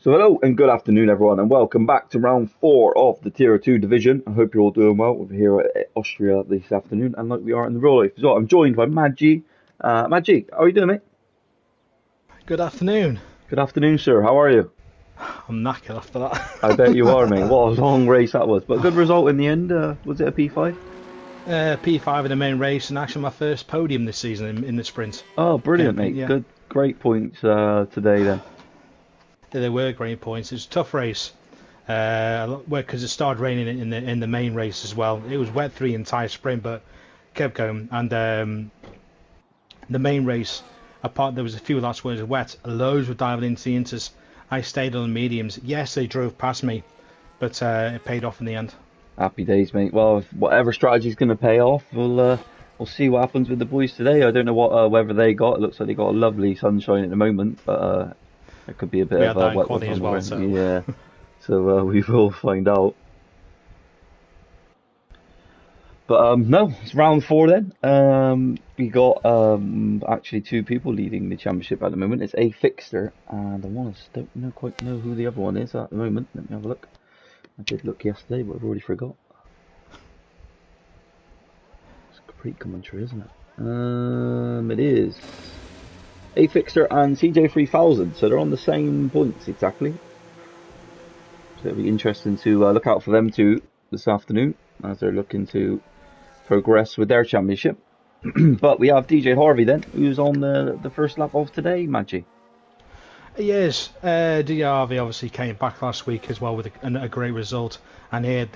So hello and good afternoon everyone and welcome back to round 4 of the Tier 2 division. I hope you're all doing well. We're here at Austria this afternoon and like we are in the real life as well. I'm joined by Maggie. Maggie, how are you doing, mate? Good afternoon. Good afternoon, sir. How are you? I'm knackered after I bet you are, that. mate. What a long race that was. But a good result in the end. Was it a P5? P5 in the main race and actually my first podium this season in the sprint. Oh, brilliant, Campaign, mate. yeah. Good, great points today then. They were great points. It was a tough race. Because it started raining in the main race as well. It was wet through the entire sprint, but kept going. And the main race, apart there was a few laps where it was wet. Loads were diving into the inters. I stayed on the mediums. Yes, they drove past me, but it paid off in the end. Happy days, mate. Well, if whatever strategy's going to pay off, we'll see what happens with the boys today. I don't know what weather they got. It looks like they got a lovely sunshine at the moment, but it could be a bit We of had that in wet quality as well. So. Yeah, so we will find out. But no, it's round 4 then. We got actually 2 people leading the championship at the moment. It's a fixer, and don't quite know who the other one is at the moment. Let me have a look. I did look yesterday, but I've already forgot. It's a complete commentary, isn't it? It is a fixer and CJ3000, so they're on the same points exactly. So it'll be interesting to look out for them too this afternoon as they're looking to progress with their championship. But we have DJ Harvey then, who's on the first lap of today, Maggie. Yes, DRV obviously came back last week as well with a great result, and here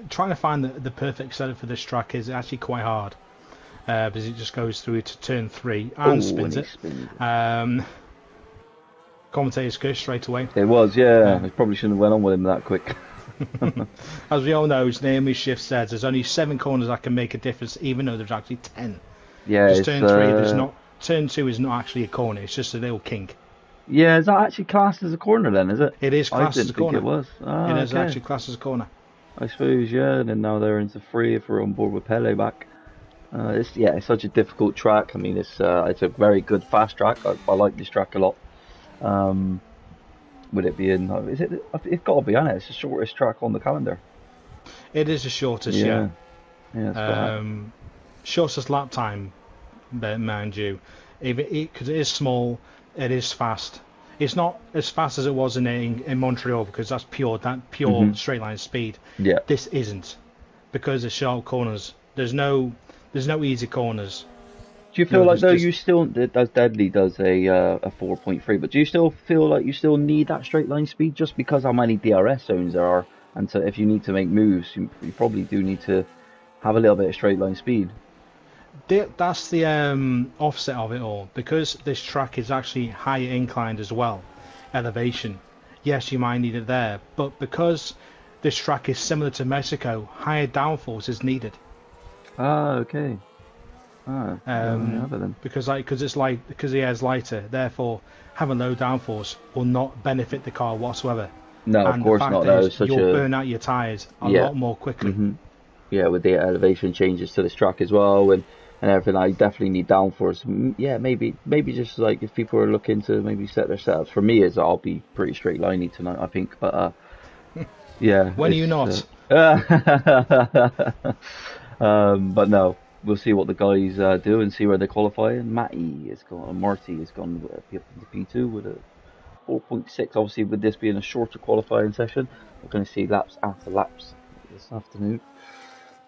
trying to find the perfect setup for this track is actually quite hard because it just goes through to turn 3 and spins it. Commentator's curse straight away. It was, yeah. I probably shouldn't have went on with him that quick. As we all know, as Naomi Schiff says, there's only 7 corners that can make a difference, even though there's actually 10. Yeah, just turn 3. There's not. Turn 2 is not actually a corner; it's just a little kink. Yeah, is that actually classed as a corner then, is it? It is classed as a corner. I didn't think it was. It is actually classed as a corner. I suppose, yeah, and then now they're into 3 if we're on board with Pele back. It's such a difficult track. I mean, it's a very good fast track. I like this track a lot. With it being, it's got to be on it. It's the shortest track on the calendar. It is the shortest, yeah. Yeah, shortest lap time, mind you. Because it is small, it is fast. It's not as fast as it was in Montreal because that's pure straight line speed. Yeah. This isn't because of sharp corners. There's no easy corners. Do you feel like though you still as Deadly does a 4.3, but do you still feel like you still need that straight line speed just because how many DRS zones there are, and so if you need to make moves, you probably do need to have a little bit of straight line speed. That's the offset of it all, because this track is actually higher inclined as well, elevation. Yes, you might need it there, but because this track is similar to Mexico, higher downforce is needed. Ah, okay. Because the air is lighter, therefore having low downforce will not benefit the car whatsoever. No, and of course not. You'll burn out your tyres a lot more quickly. Mm-hmm. Yeah, with the elevation changes to this track as well, and everything, I definitely need downforce. Yeah, maybe just like if people are looking to maybe set their setups. For me, I'll be pretty straight liney tonight, I think. But yeah. When are you not? But no. We'll see what the guys do and see where they qualify. And Marty has gone up into P2 with a 4.6. Obviously, with this being a shorter qualifying session, we're going to see laps after laps this afternoon.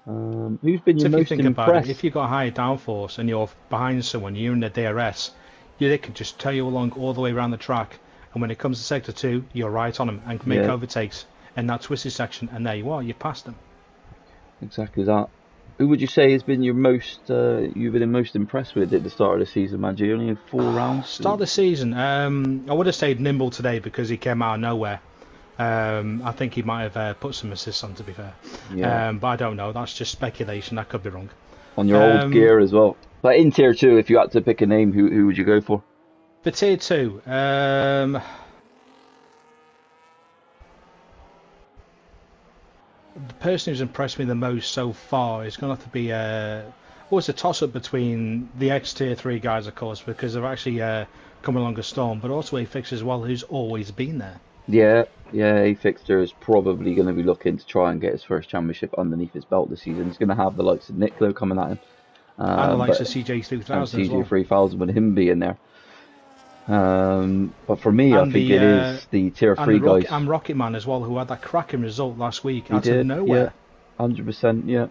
Who's been your most impressed? If you've got high downforce and you're behind someone, you're in the DRS, they can just tow you along all the way around the track. And when it comes to sector 2, you're right on them and can make overtakes in that twisted section. And there you are, you've passed them. Exactly that. Who would you say has been your most you've been most impressed with at the start of the season, man? You only had 4 rounds. Start of the season, I would have stayed Nimble today because he came out of nowhere. I think he might have put some assists on, to be fair. Yeah. But I don't know. That's just speculation. I could be wrong. On your old gear as well. But in Tier 2, if you had to pick a name, who would you go for? For Tier 2, the person who's impressed me the most so far is going to have to be it's a toss-up between the ex-Tier 3 guys, of course, because they've actually come along a storm, but also a fixer as well who's always been there. Yeah, yeah, A Fixter is probably going to be looking to try and get his first championship underneath his belt this season. He's going to have the likes of Nicola coming at him, And the likes of but CJ and 3000 as CJ well. 3000 with him being there. But for me, I And think the it is the tier three guys. Rocket Man as well, who had that cracking result last week He out of did, yeah, nowhere. 100%, yeah.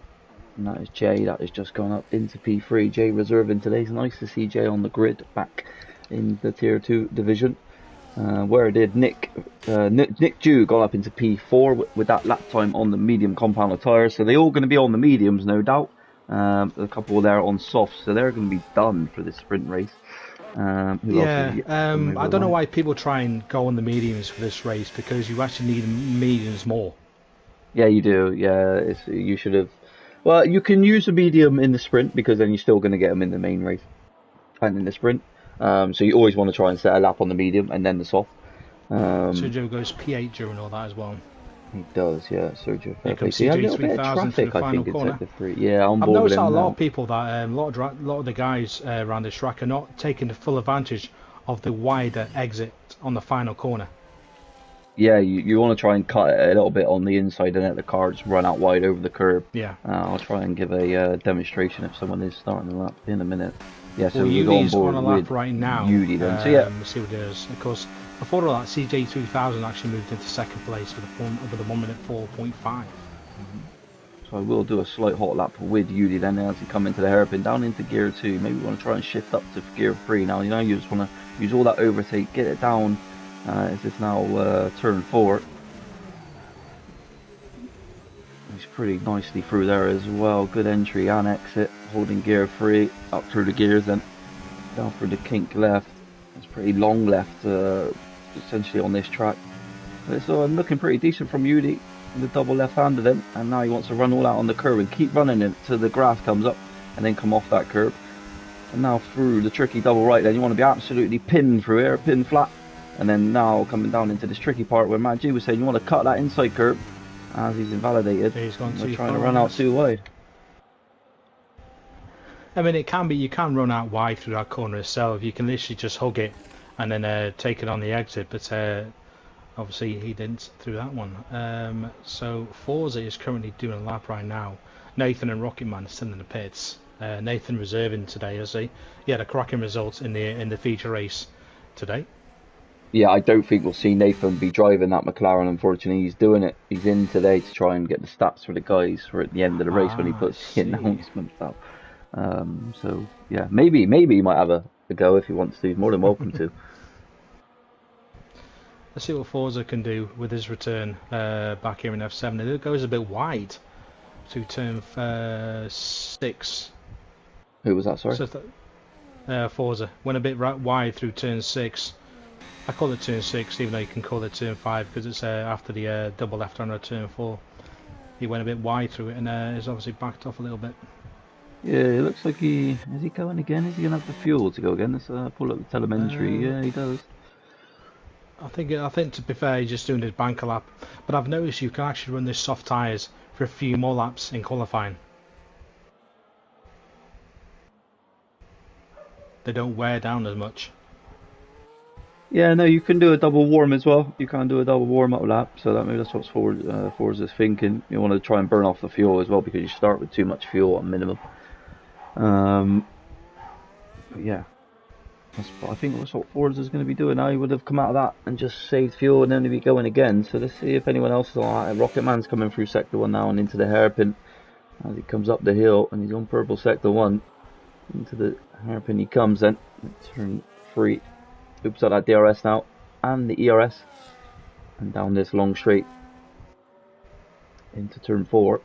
And that is Jay. That has just gone up into P3. Jay reserving today. It's nice to see Jay on the grid back in the tier two division. Where did Nick Dew gone up into P4 with that lap time on the medium compound tyres. So they're all going to be on the mediums, no doubt. A couple there on softs, so they're going to be done for this sprint race. Who else is Yeah, yet to come over I the don't know line? why people try and go on the mediums for this race, because you actually need mediums more. Yeah, you do. Yeah, you should have. Well, you can use a medium in the sprint because then you're still going to get them in the main race and in the sprint. So you always want to try and set a lap on the medium and then the soft. Um, Sergio goes P8 during all that as well. he does, yeah. Sergio Here Fair play. comes So you had a CJ little bit of 3000 through the traffic, I final think, in corner. sector three. Yeah, on I've board with noticed that a him lot now. of people that lot of the guys around this track are not taking the full advantage of the wider exit on the final corner. Yeah, you want to try and cut it a little bit on the inside and let the car just run out wide over the curb. Yeah. I'll try and give a demonstration if someone is starting the lap in a minute. Yeah, Well, so we go on Yudi's on board a with lap right now. Yudi then. So yeah, We'll see what it is. Of course, before all that, CJ 3000 actually moved into second place with a 1 minute 4.5. so I will do a slight hot lap with Yudi then as he come into the hairpin down into gear 2. Maybe we want to try and shift up to gear 3 now. You know, you just want to use all that overtake, get it down. As it's now turn 4. He's pretty nicely through there as well. Good entry and exit, holding gear 3 up through the gears then down through the kink left. It's pretty long left essentially on this track. But it's looking pretty decent from Yudi. The double left-hander then, and now he wants to run all out on the curb and keep running it till the grass comes up and then come off that curb. And now through the tricky double right then, you want to be absolutely pinned through here, pinned flat. And then now coming down into this tricky part where Matt G was saying you want to cut that inside curb as he's invalidated. He's gone We're too trying far to run out too wide. I mean, it can be, you can run out wide through that corner itself. You can literally just hug it and then take it on the exit, but obviously he didn't through that one. So Forza is currently doing a lap right now. Nathan and Rocketman are still in the pits. Nathan reserving today, as he had a cracking result in the feature race today. Yeah, I don't think we'll see Nathan be driving that McLaren. Unfortunately, he's doing it. He's in today to try and get the stats for the guys for at the end of the race when he puts the announcements out. So yeah, maybe he might have a go if he wants to. He's more than welcome to. Let's see what Forza can do with his return back here in F7. It goes a bit wide to turn 6. Who was that? Sorry. So Forza went a bit wide through turn 6. I call it turn 6, even though you can call it turn 5 because it's after the double left on turn 4. He went a bit wide through it and is obviously backed off a little bit. Yeah, it looks like is he going again? Is he going to have the fuel to go again? Let's pull up the telemetry. Yeah, he does. I think to be fair, he's just doing his banker lap. But I've noticed you can actually run this soft tyres for a few more laps in qualifying. They don't wear down as much. Yeah, no, you can do a double warm as well. You can do a double warm up lap, so maybe that's what Forza's thinking. You want to try and burn off the fuel as well because you start with too much fuel at minimum. But yeah, I think that's what Forza's going to be doing now. He would have come out of that and just saved fuel and then he'd be going again. So let's see if anyone else is on that. Rocketman's coming through sector 1 now and into the hairpin as he comes up the hill and he's on purple sector 1. Into the hairpin he comes then. Turn 3. Oops at that DRS now and the ERS and down this long straight into turn 4.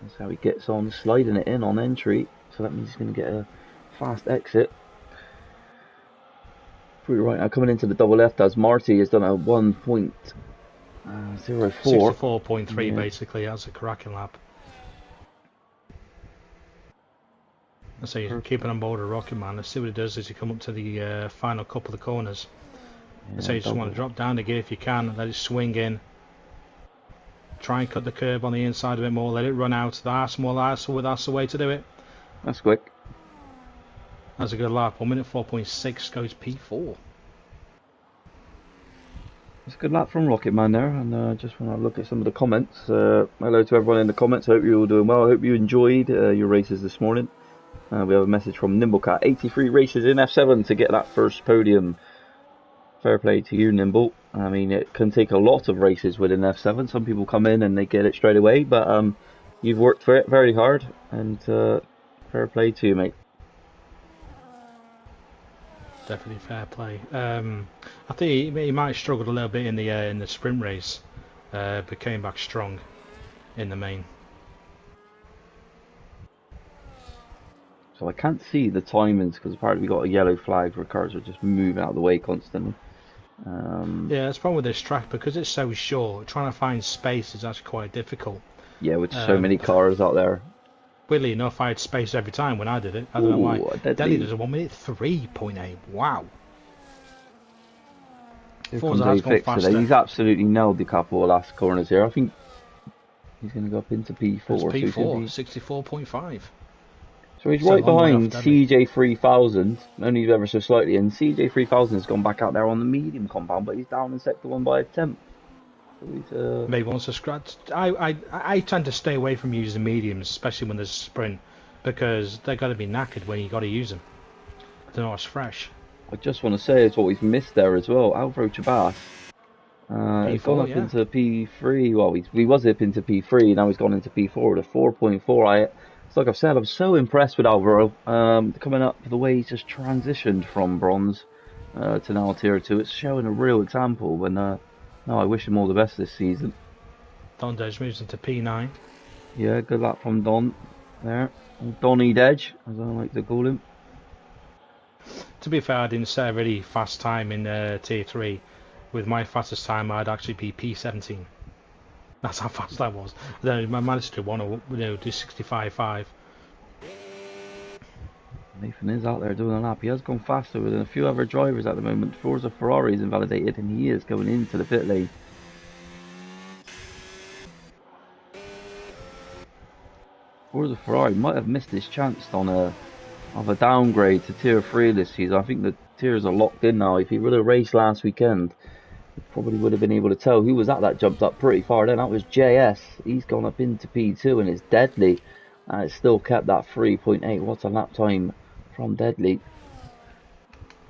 That's how he gets on, sliding it in on entry, so that means he's going to get a fast exit. Pretty right now coming into the double left as Marty has done a 1.04 64.3 basically. That's a cracking lap. So you're keeping on board a Rocket Man. Let's see what it does as you come up to the final couple of corners. So you just want to drop down the gear if you can, let it swing in. Try and cut the curb on the inside a bit more, let it run out. That's the way to do it. That's quick. That's a good lap. 1 minute 4.6 goes P4. It's a good lap from Rocket Man there, and just want to look at some of the comments. Hello to everyone in the comments. I hope you're all doing well. I hope you enjoyed your races this morning. We have a message from Nimblecat. 83 races in F7 to get that first podium. Fair play to you, Nimble. I mean, it can take a lot of races within F7. Some people come in and they get it straight away, but you've worked for it very hard, and fair play to you, mate. Definitely fair play. I think he might have struggled a little bit in the sprint race, but came back strong in the main. So I can't see the timings because apparently we got a yellow flag where cars are just moving out of the way constantly. Yeah, that's the problem with this track, because it's so short. Trying to find space is actually quite difficult. Yeah, with so many cars out there. Weirdly enough, I had space every time when I did it. I don't know why. Delhi does a 1 minute 3.8. Wow. Here comes A-Fix today. He's absolutely nailed the couple of last corners here. I think he's going to go up into P4. It's P4, 64.5. So he's right behind CJ3000, only ever so slightly, and CJ3000 has gone back out there on the medium compound, but he's down in sector 1 by a tenth. So he's, maybe wants to scratch. I tend to stay away from using mediums, especially when there's a sprint, because they're going to be knackered when you got to use them. They're not as fresh. I just want to say it's what we've missed there as well. Alvaro Chabas. He's gone up into P3. Well, he was up into P3, now he's gone into P4 with a 4.4. It's like I've said, I'm so impressed with Alvaro. Coming up the way he's just transitioned from bronze to now tier 2. It's showing a real example. And no, I wish him all the best this season. Don Dej moves into P9. Yeah, good luck from Don there. Donny Dej, as I like to call him. To be fair, I didn't set a really fast time in tier 3. With my fastest time, I'd actually be P17. That's how fast that was. Then I managed to do 65.5. Nathan is out there doing a lap. He has gone faster than a few other drivers at the moment. Forza Ferrari is invalidated, and he is going into the pit lane. Forza Ferrari might have missed his chance on of a downgrade to tier 3 this season. I think the tiers are locked in now. If he would have raced last weekend, he probably would have been able to tell who was that jumped up pretty far then. That was JS. He's gone up into P2 and it's Deadly. And it's still kept that 3.8. What's a lap time from Deadly?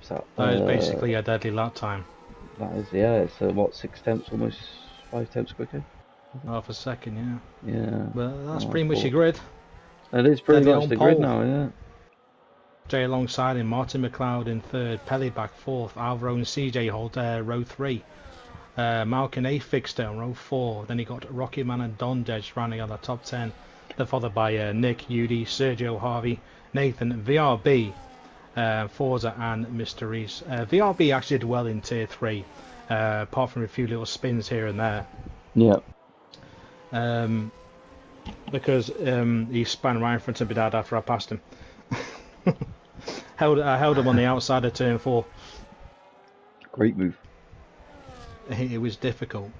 So, that is basically a Deadly lap time. That is, yeah. It's what, 6 tenths, almost 5 tenths quicker? Half a second, yeah. Yeah. Well, that's pretty much your grid. That is pretty much the grid now, yeah. Jay alongside him, Martin McLeod in third, Pelly back fourth, Alvaro and CJ hold row 3. Malkin A-Fixter on row 4. Then he got Rocky Man and Don Dej rounding out the top 10. They're followed by Nick, Udi, Sergio Harvey, Nathan, VRB, Forza and Mr. Reese. VRB actually did well in tier 3, apart from a few little spins here and there. Yeah. Because he span right in front of my dad after I passed him. I held him on the outside of turn 4. Great move. It was difficult.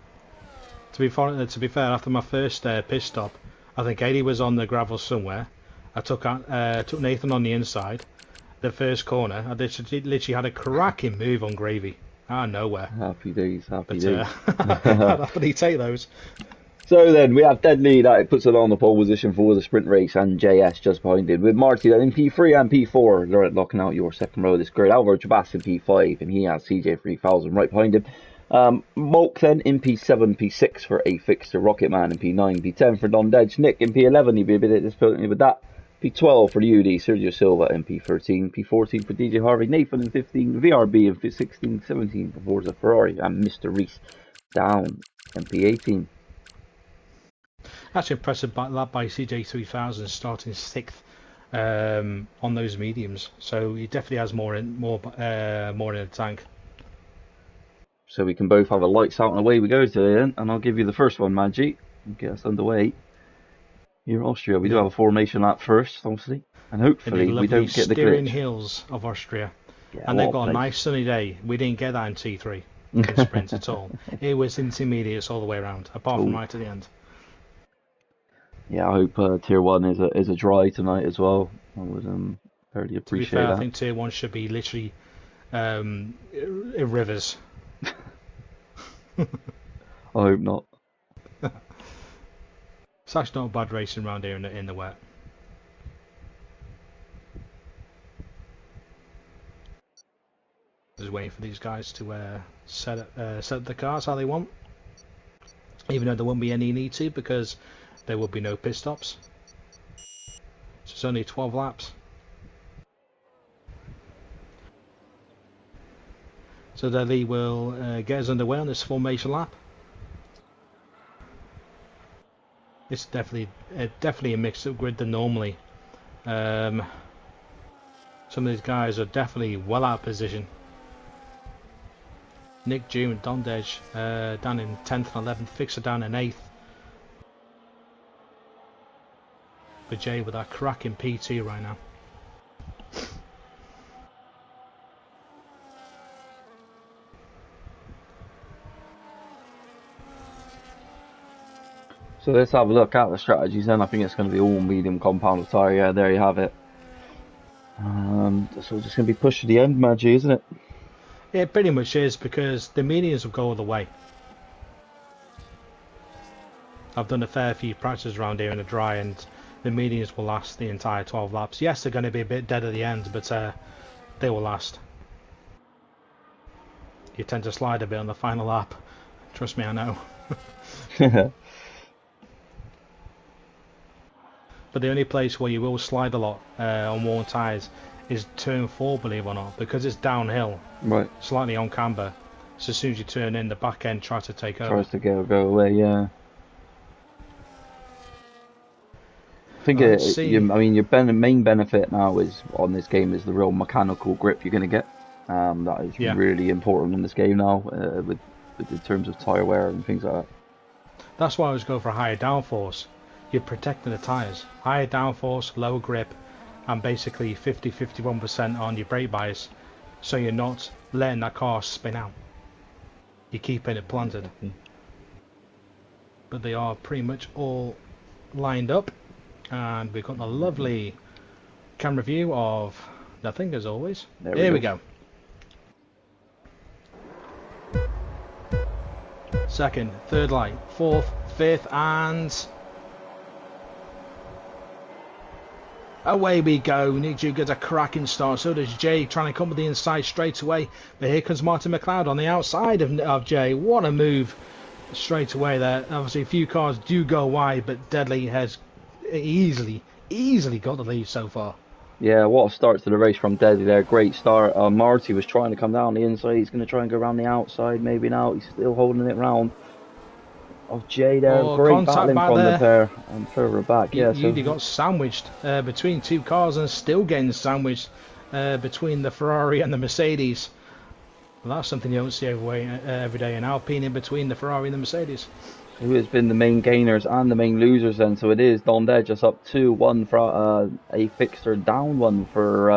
To be fair, after my first pit stop, I think Eddie was on the gravel somewhere. I took Nathan on the inside. The first corner, I literally had a cracking move on Gravy out of nowhere. Happy days, happy days. I'd happily take those. So then we have Deadly that puts it on the pole position for the sprint race, and JS just behind it with Marty then in P3 and P4. They're locking out your second row of this grid. Alvaro Chabas in P5 and he has CJ3000 right behind him. Mulk then in P7, P6 for A-Fixer, Rocket Man in P9, P10 for Don Dej, Nick in P11, he'd be a bit disappointed with that. P12 for the UD, Sergio Silva in P13, P14 for DJ Harvey, Nathan in 15, VRB in 16, 17 for Forza Ferrari, and Mr. Reese down in P18. Actually impressive lap by CJ3000 starting 6th on those mediums, so he definitely has more in the tank. So we can both have a lights out and away we go today then, and I'll give you the first one, Maggie, and get us underway. Here in Austria, we do have a formation lap first, obviously, and hopefully we don't get the glitch. Hills of Austria, yeah, and they've got a nice sunny day. We didn't get that in T3 in sprint at all. It was intermediates all the way around, apart from right at the end. Yeah, I hope tier 1 is a dry tonight as well. I would fairly appreciate to be fair, that. I think tier 1 should be literally rivers. I hope not. It's actually not bad racing around here in the wet. Just waiting for these guys to set up the cars how they want. Even though there won't be any need to, because there will be no pit stops. So it's only 12 laps. So Dudley will get us underway on this formation lap. It's definitely a mixed up grid than normally. Some of these guys are definitely well out of position. Nick Jew and Don Dej down in 10th and 11th, Fixer down in 8th. But Jay with that cracking P2 right now. So let's have a look at the strategies then. I think it's going to be all medium compound tyre. Yeah, there you have it. So it's just going to be pushed to the end, Maggie, isn't it? It pretty much is, because the mediums will go all the way. I've done a fair few practices around here in the dry, and the mediums will last the entire 12 laps. Yes, they're going to be a bit dead at the end, but they will last. You tend to slide a bit on the final lap. Trust me, I know. But the only place where you will slide a lot on worn tyres is turn 4, believe it or not, because it's downhill, right, slightly on camber. So as soon as you turn in, the back end tries to take over. Tries to go away, yeah. I think your main benefit now is on this game is the real mechanical grip you're going to get. That is really important in this game now, with in terms of tyre wear and things like that. That's why I was going for a higher downforce. You're protecting the tyres. Higher downforce, lower grip, and basically 50-51% on your brake bias, so you're not letting that car spin out. You're keeping it planted. But they are pretty much all lined up, and we've got a lovely camera view of nothing as always. There we go. Second, third light, fourth, fifth, and away we go. Nick Jew gets a cracking start. So does Jay, trying to come with the inside straight away. But here comes Martin McLeod on the outside of Jay. What a move straight away there. Obviously, a few cars do go wide, but Deadly has easily got the lead so far. Yeah, what a start to the race from Deadly there. Great start. Marty was trying to come down the inside. He's going to try and go around the outside. Maybe now. He's still holding it round. Of Jay there, great battling from the pair and further back. Yeah, so he got sandwiched between two cars and still getting sandwiched between the Ferrari and the Mercedes. Well, that's something you don't see every day in Alpine, in between the Ferrari and the Mercedes. Who has been the main gainers and the main losers then? So it is Don Dead just up 2-1 for a fixer, down 1 for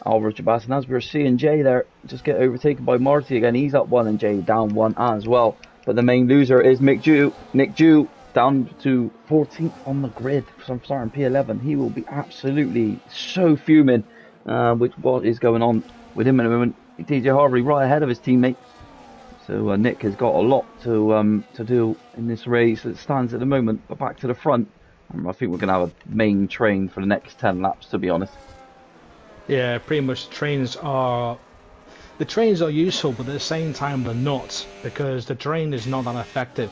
Albert Jabas. And as we were seeing Jay there just get overtaken by Marty again, he's up 1 and Jay down 1 as well. But the main loser is Nick Jew, down to 14th on the grid from starting P11. He will be absolutely so fuming with what is going on with him in a moment. DJ Harvey right ahead of his teammate. So Nick has got a lot to do in this race. It stands at the moment, but back to the front. I think we're going to have a main train for the next 10 laps, to be honest. Yeah, pretty much the trains are useful, but at the same time they're not, because the train is not that effective,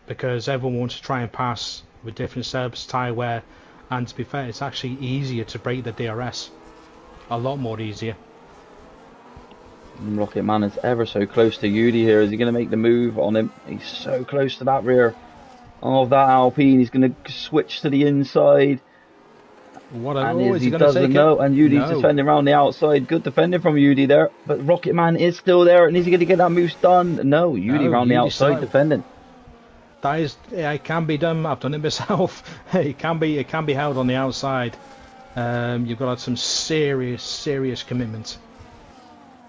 because everyone wants to try and pass with different setups, tyre wear, and to be fair, it's actually easier to break the DRS, a lot more easier. Rocket Man is ever so close to Yudi here. Is he going to make the move on him? He's so close to that rear of that Alpine. He's going to switch to the inside. And he doesn't know, and Yudi's defending around the outside. Good defending from Yudi there, but Rocket Man is still there, and is he going to get that move done? No, Yudi around the outside defending. That is, it can be done. I've done it myself. It can be held on the outside. You've got to have some serious commitment.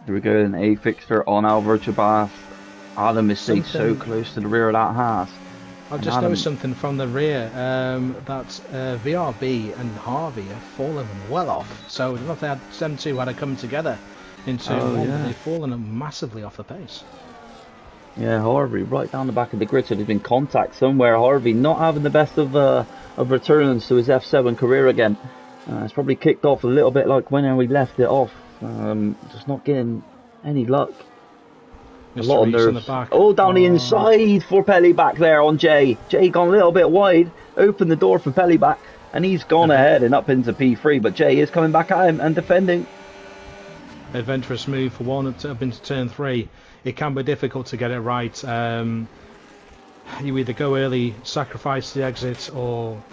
There we go, an A fixture on Albert Jabas. Adam is staying so close to the rear of that Haas. I've just noticed something from the rear, that VRB and Harvey have fallen well off. So I don't know if they had them two had to come together into one, but they've fallen massively off the pace. Yeah, Harvey right down the back of the grid, so there's been contact somewhere. Harvey not having the best of returns to his F7 career again. It's probably kicked off a little bit like when we left it off. Just not getting any luck. A lot of nerves. On the back. Oh, down the inside for Pelly back there on Jay. Jay gone a little bit wide, opened the door for Pelly back, and he's gone ahead and up into P3, but Jay is coming back at him and defending. Adventurous move for one up into turn 3. It can be difficult to get it right. You either go early, sacrifice the exit, or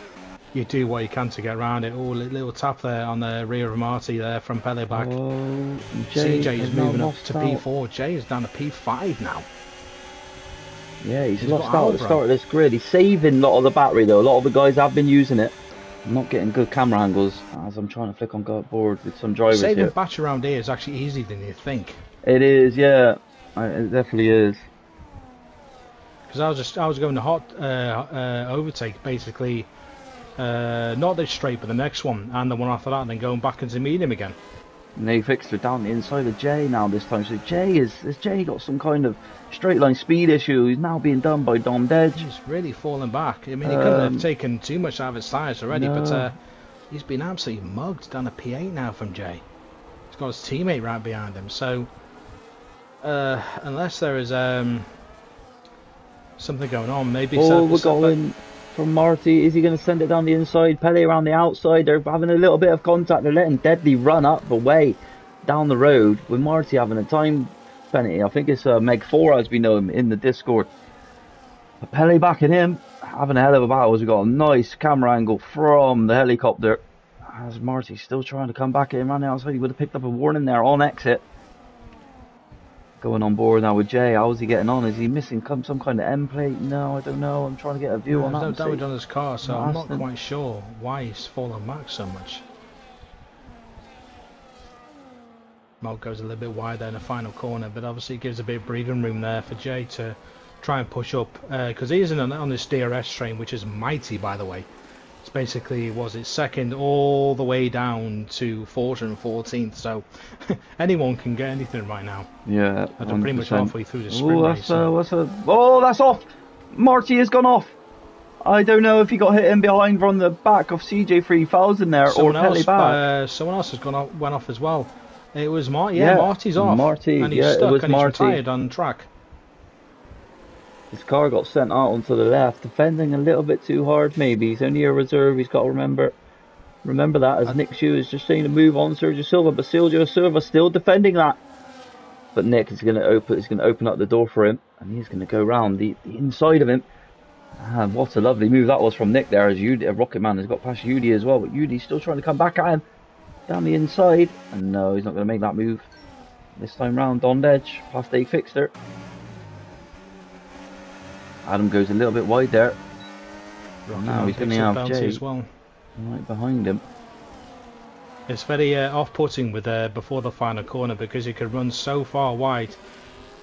you do what you can to get around it. Oh, little tap there on the rear of Marty there from Pele back. Oh, CJ is moving up to P4. Jay is down to P5 now. Yeah, he's lost out at the start of this grid. He's saving a lot of the battery though. A lot of the guys have been using it. I'm not getting good camera angles as I'm trying to flick on board with some drivers Saving here. battery around here is actually easier than you think. It is, yeah. It definitely is. Because I was going to hot overtake basically, not this straight but the next one and the one after that, and then going back into medium again. And they fixed it down the inside of Jay now this time. So has Jay got some kind of straight line speed issue? He's now being done by Dom Dedge. He's really falling back. I mean, he couldn't have taken too much out of his tyres already, but he's been absolutely mugged down a P8 now from Jay. He's got his teammate right behind him. So unless there is something going on, maybe. We're going from Marty. Is he going to send it down the inside? Pele around the outside. They're having a little bit of contact. They're letting Deadly run up the way down the road with Marty having a time penalty. I think it's Meg 4 as we know him in the Discord. Pele back at him, having a hell of a battle as we got a nice camera angle from the helicopter. As Marty's still trying to come back at him around the outside. He would have picked up a warning there on exit. Going on board now with Jay. How's he getting on? Is he missing some kind of end plate? No, I don't know. I'm trying to get a view on that. There's no damage on his car, so I'm not quite sure why he's fallen back so much. Malt goes a little bit wider in the final corner, but obviously it gives a bit of breathing room there for Jay to try and push up, because he isn't on this DRS train, which is mighty, by the way. It's basically, second all the way down to 4th and 14th, so anyone can get anything right now. Yeah, and they're pretty much halfway through the sprint race. That's off! Marty has gone off! I don't know if he got hit in behind from the back of CJ3000 there, or Pelly back. Someone else went off as well. It was Marty. Yeah, Marty's off. And he's stuck, and he's retired on track. His car got sent out onto the left, defending a little bit too hard maybe. He's only a reserve, he's got to remember that, as Nick Shue is just saying to move on Sergio Silva, but Sergio Silva still defending that. But Nick is going to open up the door for him, and he's going to go round the inside of him. And what a lovely move that was from Nick there, as Rocket Man has got past Yudi as well, but Yudi's still trying to come back at him down the inside, and no, he's not going to make that move this time round. Don Dedge past A Fixter. Adam goes a little bit wide there. Now he's going to have Jay as well, right behind him. It's very off-putting with before the final corner, because you could run so far wide,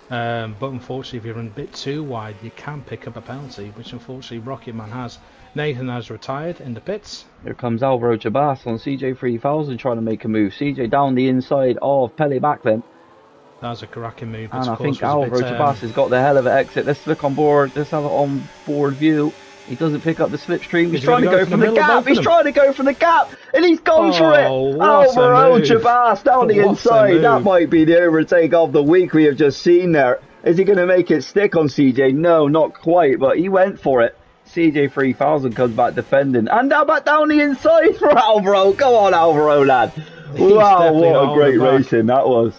but unfortunately if you run a bit too wide you can pick up a penalty, which unfortunately Rocket Man has. Nathan has retired in the pits. Here comes Alvaro Jabas on CJ3000 trying to make a move. CJ down the inside of Pele back then. That was a cracking move. And I think Alvaro Jabas has got the hell of an exit. Let's look on board. Let's have it on board view. He doesn't pick up the slipstream. He's trying to go from the gap. He's trying to go from the gap. And he's gone for it. Alvaro Jabas down the inside. That might be the overtake of the week we have just seen there. Is he going to make it stick on CJ? No, not quite. But he went for it. CJ3000 comes back defending. And now back down the inside for Alvaro. Go on, Alvaro, lad. Wow, what a great racing that was.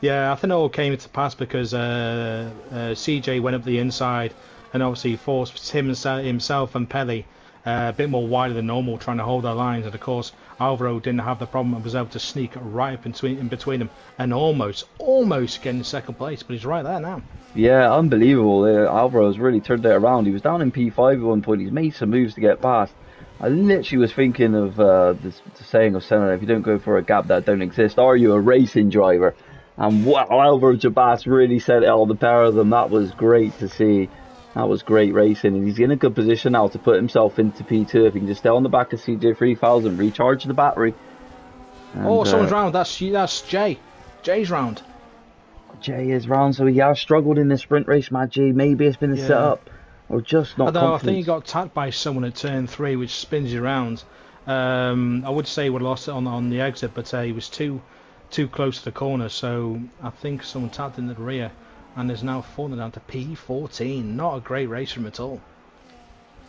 Yeah, I think it all came to pass because CJ went up the inside and obviously forced himself and Pele a bit more wider than normal, trying to hold their lines. And of course, Alvaro didn't have the problem and was able to sneak right in between them and almost getting second place. But he's right there now. Yeah, unbelievable. Alvaro's really turned it around. He was down in P5 at one point. He's made some moves to get past. I literally was thinking of the saying of Senna, if you don't go for a gap that don't exist, are you a racing driver? And wow, Alvaro Jabas really set it all the power of them. That was great to see. That was great racing, and he's in a good position now to put himself into P2 if he can just stay on the back of CJ3000, recharge the battery. And, someone's round. That's Jay. Jay's round. Jay is round, so he has struggled in this sprint race, Mad G. Maybe it's been the setup, or just not Although confidence. I think he got tapped by someone at turn 3, which spins you around. I would say he would have lost it on the exit, but he was too close to the corner, so I think someone tapped in the rear, and is now falling down to P14. Not a great race from at all.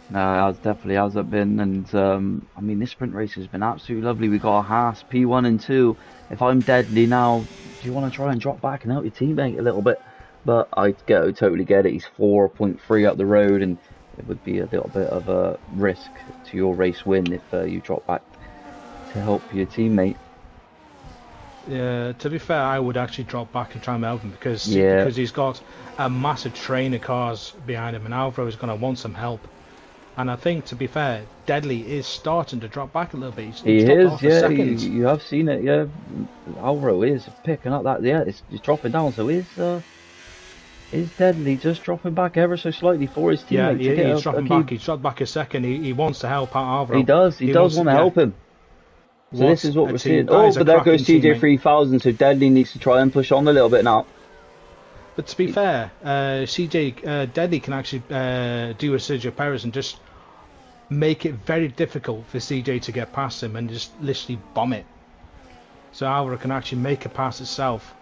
No, it definitely hasn't been, and I mean, this sprint race has been absolutely lovely. We got a Haas P1 and 2. If I'm deadly now, do you want to try and drop back and help your teammate a little bit? But I totally get it. He's 4.3 up the road, and it would be a little bit of a risk to your race win if you drop back to help your teammate. Yeah, to be fair, I would actually drop back and try and help him because he's got a massive train of cars behind him, and Alvaro is going to want some help. And I think, to be fair, Deadly is starting to drop back a little bit. He is, yeah. You have seen it, yeah. Alvaro is picking up that, yeah. It's dropping down. So is Deadly just dropping back ever so slightly for his teammate? Yeah, he's dropping back. He's dropped back a second. He wants to help out Alvaro. He does. He does want to help him. So this is what we're seeing. Oh, but there goes TJ3000. So Deadly needs to try and push on a little bit now. But to be fair, Deadly can actually do a Sergio Perez and just make it very difficult for CJ to get past him and just literally bomb it. So Alvaro can actually make a pass itself.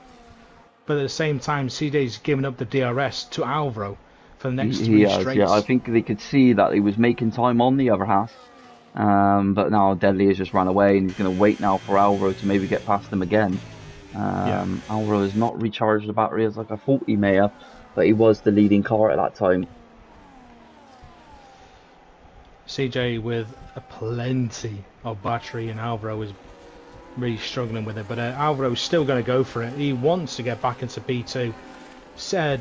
But at the same time, CJ's giving up the DRS to Alvaro for the next 3 straights. Yeah, I think they could see that he was making time on the other half. But now Deadly has just run away, and he's going to wait now for Alvaro to maybe get past him again. Alvaro has not recharged the battery as like I thought he may have, but he was the leading car at that time. CJ with a plenty of battery, and Alvaro is really struggling with it, but Alvaro's still going to go for it. He wants to get back into P2.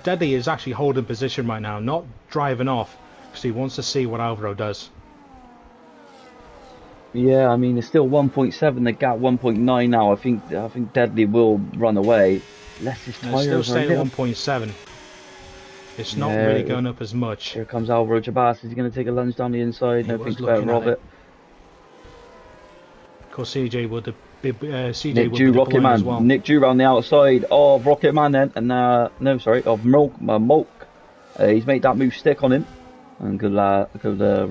Deadly is actually holding position right now, not driving off, because he wants to see what Alvaro does. Yeah, I mean, it's still 1.7, the gap 1.9 now. I think Deadly will run away. Less his tyres it's still staying at 1.7. It's not really going up as much. Here comes Alvaro Jabas. Is he going to take a lunge down the inside? No, thinks better of it. Of course, CJ would be Nick Dew, Rocket Man. Well. Nick Dew round the outside of Rocket Man then. And of Molk. He's made that move stick on him. And good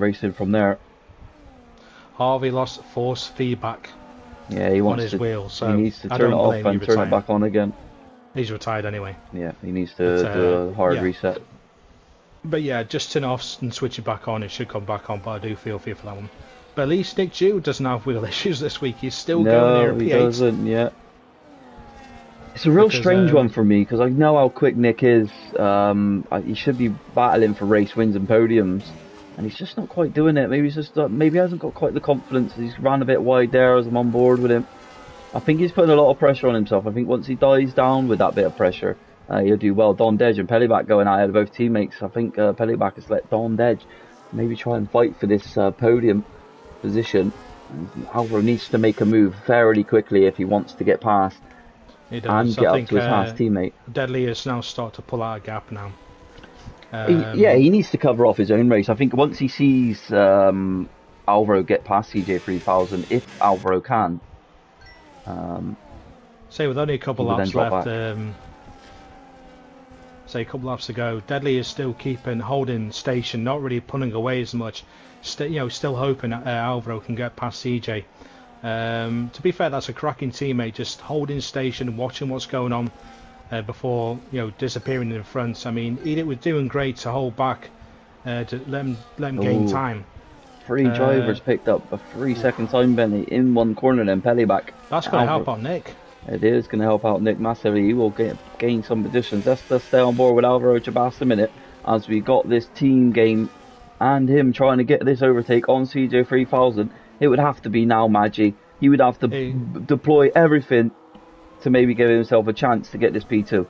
racing from there. Harvey lost force feedback. Yeah, he wants on his wheel, so he needs to turn it off and turn it back on again. He's retired anyway. Yeah, he needs to do a hard reset. But yeah, just turn it off and switch it back on. It should come back on, but I do feel for that one. But at least Nick Dew doesn't have wheel issues this week. He's still going here at P8. No, he doesn't, yeah. It's a real strange one for me, because I know how quick Nick is. He should be battling for race wins and podiums. And he's just not quite doing it. Maybe he hasn't got quite the confidence. He's ran a bit wide there as I'm on board with him. I think he's putting a lot of pressure on himself. I think once he dies down with that bit of pressure, he'll do well. Don Dej and Pelliback going ahead of both teammates. I think Pelliback has let Don Dej maybe try and fight for this podium position. Alvaro needs to make a move fairly quickly if he wants to get past and get up to his Haas teammate. Deadly is now starting to pull out a gap now. He needs to cover off his own race. I think once he sees Alvaro get past CJ3000, if Alvaro can. Say with only a couple laps left, say a couple laps to go, Deadly is still holding station, not really pulling away as much. Still hoping Alvaro can get past CJ. To be fair, that's a cracking teammate, just holding station, watching what's going on. Before disappearing in front. I mean, Edith was doing great to hold back, to let him gain time. 3 drivers picked up a 3-second time penalty in one corner, then Pelliback. That's going to help out Nick. It is going to help out Nick massively. He will gain some positions. Let's stay on board with Alvaro Jabas a minute, as we got this team game and him trying to get this overtake on CJ3000. It would have to be now, Maggi. He would have to deploy everything to maybe give himself a chance to get this P2.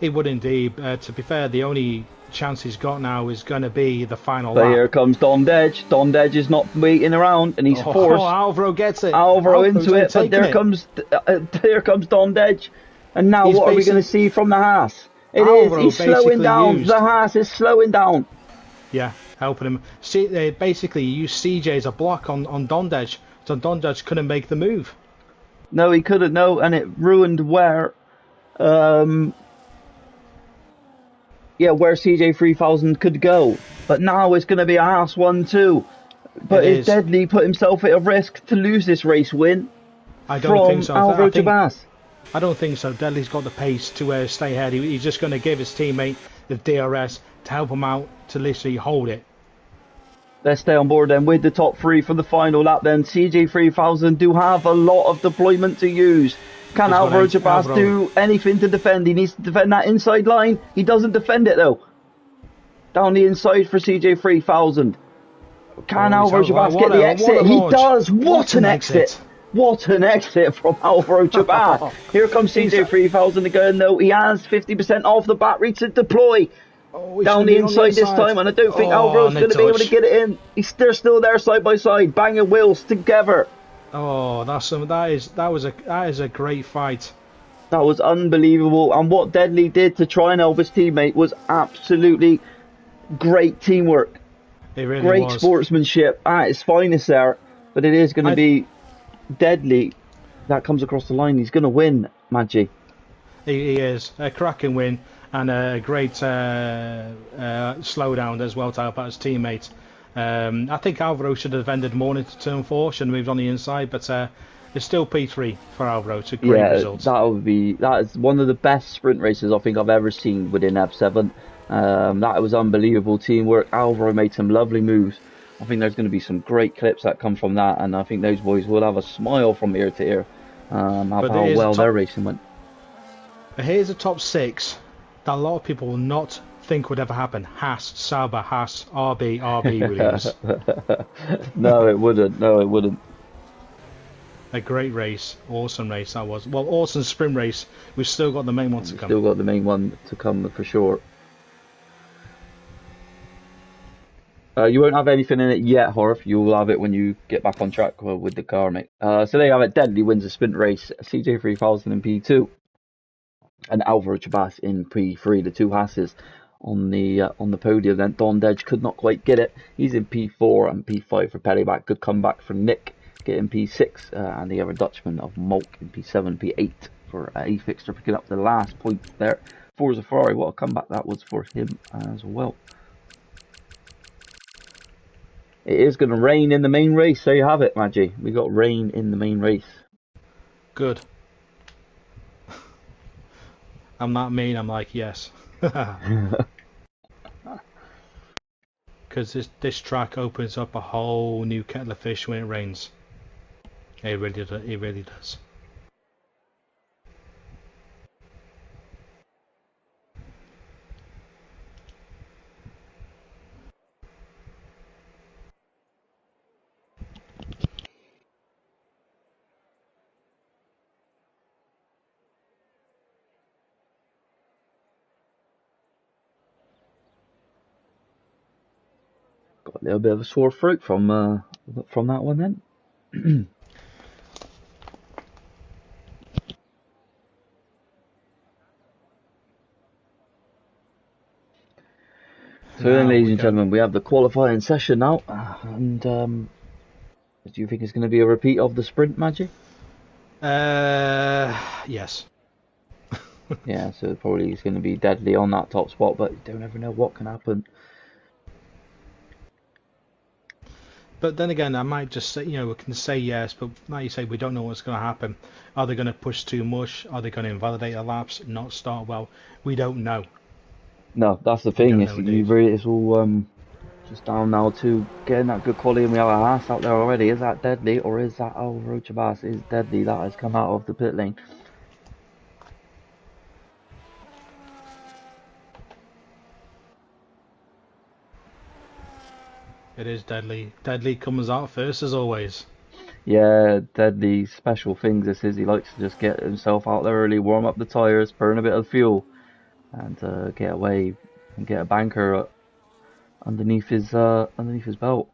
He would indeed. To be fair, the only chance he's got now is going to be the final lap. Here comes Don Dej. Don Dej is not waiting around, and he's forced. Alvaro gets it. Alvaro into it, but there comes Don Dej. And now what are we going to see from the Haas? He's slowing down. The Haas is slowing down. Yeah, helping him. See, they basically used CJ as a block on Don Dej, so Don Dej couldn't make the move. No, he couldn't, and it ruined where um, yeah, where CJ 3000 could go. But now it's going to be a Haas 1-2. It But is is. Deadly put himself at a risk to lose this race win I don't think from so. Alvaro Jabas? I don't think so. Deadly's got the pace to stay ahead. He's just going to give his teammate the DRS to help him out to literally hold it. Let's stay on board then with the top three for the final lap then. CJ 3000 do have a lot of deployment to use. Can Alvaro Jabas do anything to defend? He needs to defend that inside line. He doesn't defend it though. Down the inside for CJ 3000. Can Alvaro Jabas get the exit? He does. What an exit. What an exit from Alvaro Jabas. Here comes CJ 3000 again though. He has 50% off the battery to deploy. Down the inside this time, and I don't think Alvaro's going to be able to get it in. They're still there side by side, banging wheels together. Oh, that is a great fight. That was unbelievable, and what Deadly did to try and help his teammate was absolutely great teamwork. It really great was. Sportsmanship at its finest there, but it is going to be Deadly that comes across the line. He's going to win, Maggi. He is a cracking win. And a great slowdown as well to help out his teammate. I think Alvaro should have ended more into turn 4, should have moved on the inside, but it's still P3 for Alvaro. It's a great result. That is one of the best sprint races I think I've ever seen within F7. That was unbelievable teamwork. Alvaro made some lovely moves. I think there's going to be some great clips that come from that, and I think those boys will have a smile from ear to ear how well their racing went. Here's a top 6 that a lot of people will not think would ever happen. Haas, Sauber, Haas, RB, Williams. No, it wouldn't. A great race. Awesome race that was. Well, awesome sprint race. We've still got the main one to come. Still got the main one to come for sure. You won't have anything in it yet, Horf. You'll have it when you get back on track with the car, mate. So there you have it. Deadly wins the sprint race. CJ 3000 in P2. And Alvaro Jabas in P3, the two Hasses on the podium. Then Don Dedge could not quite get it. He's in P4 and P5 for Perryback. Good comeback from Nick, getting P6, and the other Dutchman of Molk in P7, P8 for A-Fixter picking up the last point there. Forza Ferrari, what a comeback that was for him as well. It is going to rain in the main race. There you have it, Maggi. We got rain in the main race. Good. I'm not mean, I'm like, yes. Because this track opens up a whole new kettle of fish when it rains. It really does. Got a little bit of a sore throat from that one then. So then, ladies and gentlemen, we have the qualifying session now, and do you think it's going to be a repeat of the sprint, Maggi? Yes. Yeah, so probably it's going to be Deadly on that top spot, but you don't ever know what can happen. But then again, I might just say, we can say yes, but like you say, we don't know what's going to happen. Are they going to push too much? Are they going to invalidate the laps, not start well? We don't know. No, that's the thing. It's all just down now to getting that good quality, and we have a Haas out there already. Is that Deadly, or is that Alvaro Jabas? Is Deadly that has come out of the pit lane? It is Deadly. Deadly comes out first as always. Yeah, Deadly special things this is. He likes to just get himself out there early, warm up the tyres, burn a bit of fuel, and get away and get a banker underneath his belt.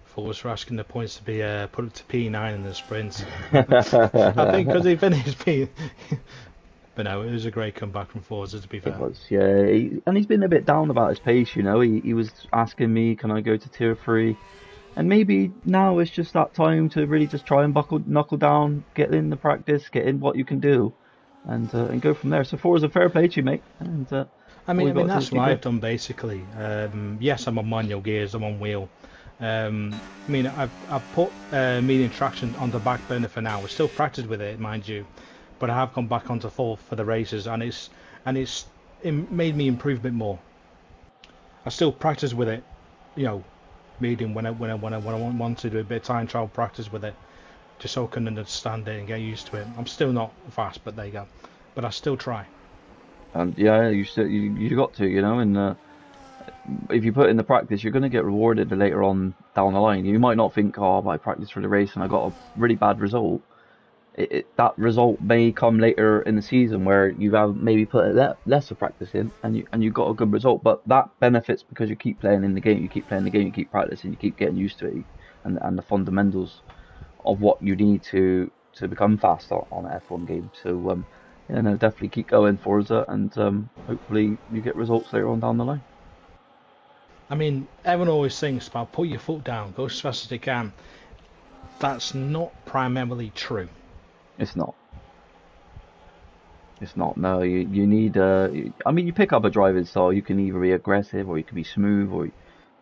Forwards for asking the points to be put up to P9 in the sprint. I think because he finished P. But no, it was a great comeback from Forza, to be fair. It was, yeah. And he's been a bit down about his pace, He was asking me, can I go to tier 3? And maybe now it's just that time to really just try and knuckle down, get in the practice, get in what you can do. and go from there. So Forza, fair play to you, mate. And I all mean, you've got to do is that's keep what going. I've done basically. Yes, I'm on manual gears, I'm on wheel. I mean, I've put medium traction on the back burner for now. I still practice with it, mind you, but I have gone back onto full for the races, and it made me improve a bit more. I still practice with it, you know, medium when I want to do a bit of time trial practice with it, just so I can understand it and get used to it. I'm still not fast, but there you go. But I still try. And yeah, you got to, and if you put in the practice, you're going to get rewarded later on down the line. You might not think, oh, I practiced for the race and I got a really bad result. That result may come later in the season where you have maybe put less of practice in and you got a good result. But that benefits because you keep playing in the game, you keep playing the game, you keep practicing, you keep getting used to it, and the fundamentals of what you need to become fast on an F1 game. So no, definitely keep going, Forza, and hopefully you get results later on down the line. I mean, everyone always thinks about put your foot down, go as fast as you can. That's not primarily true. It's not. It's not. No, you need. I mean, you pick up a driving style. You can either be aggressive or you can be smooth, or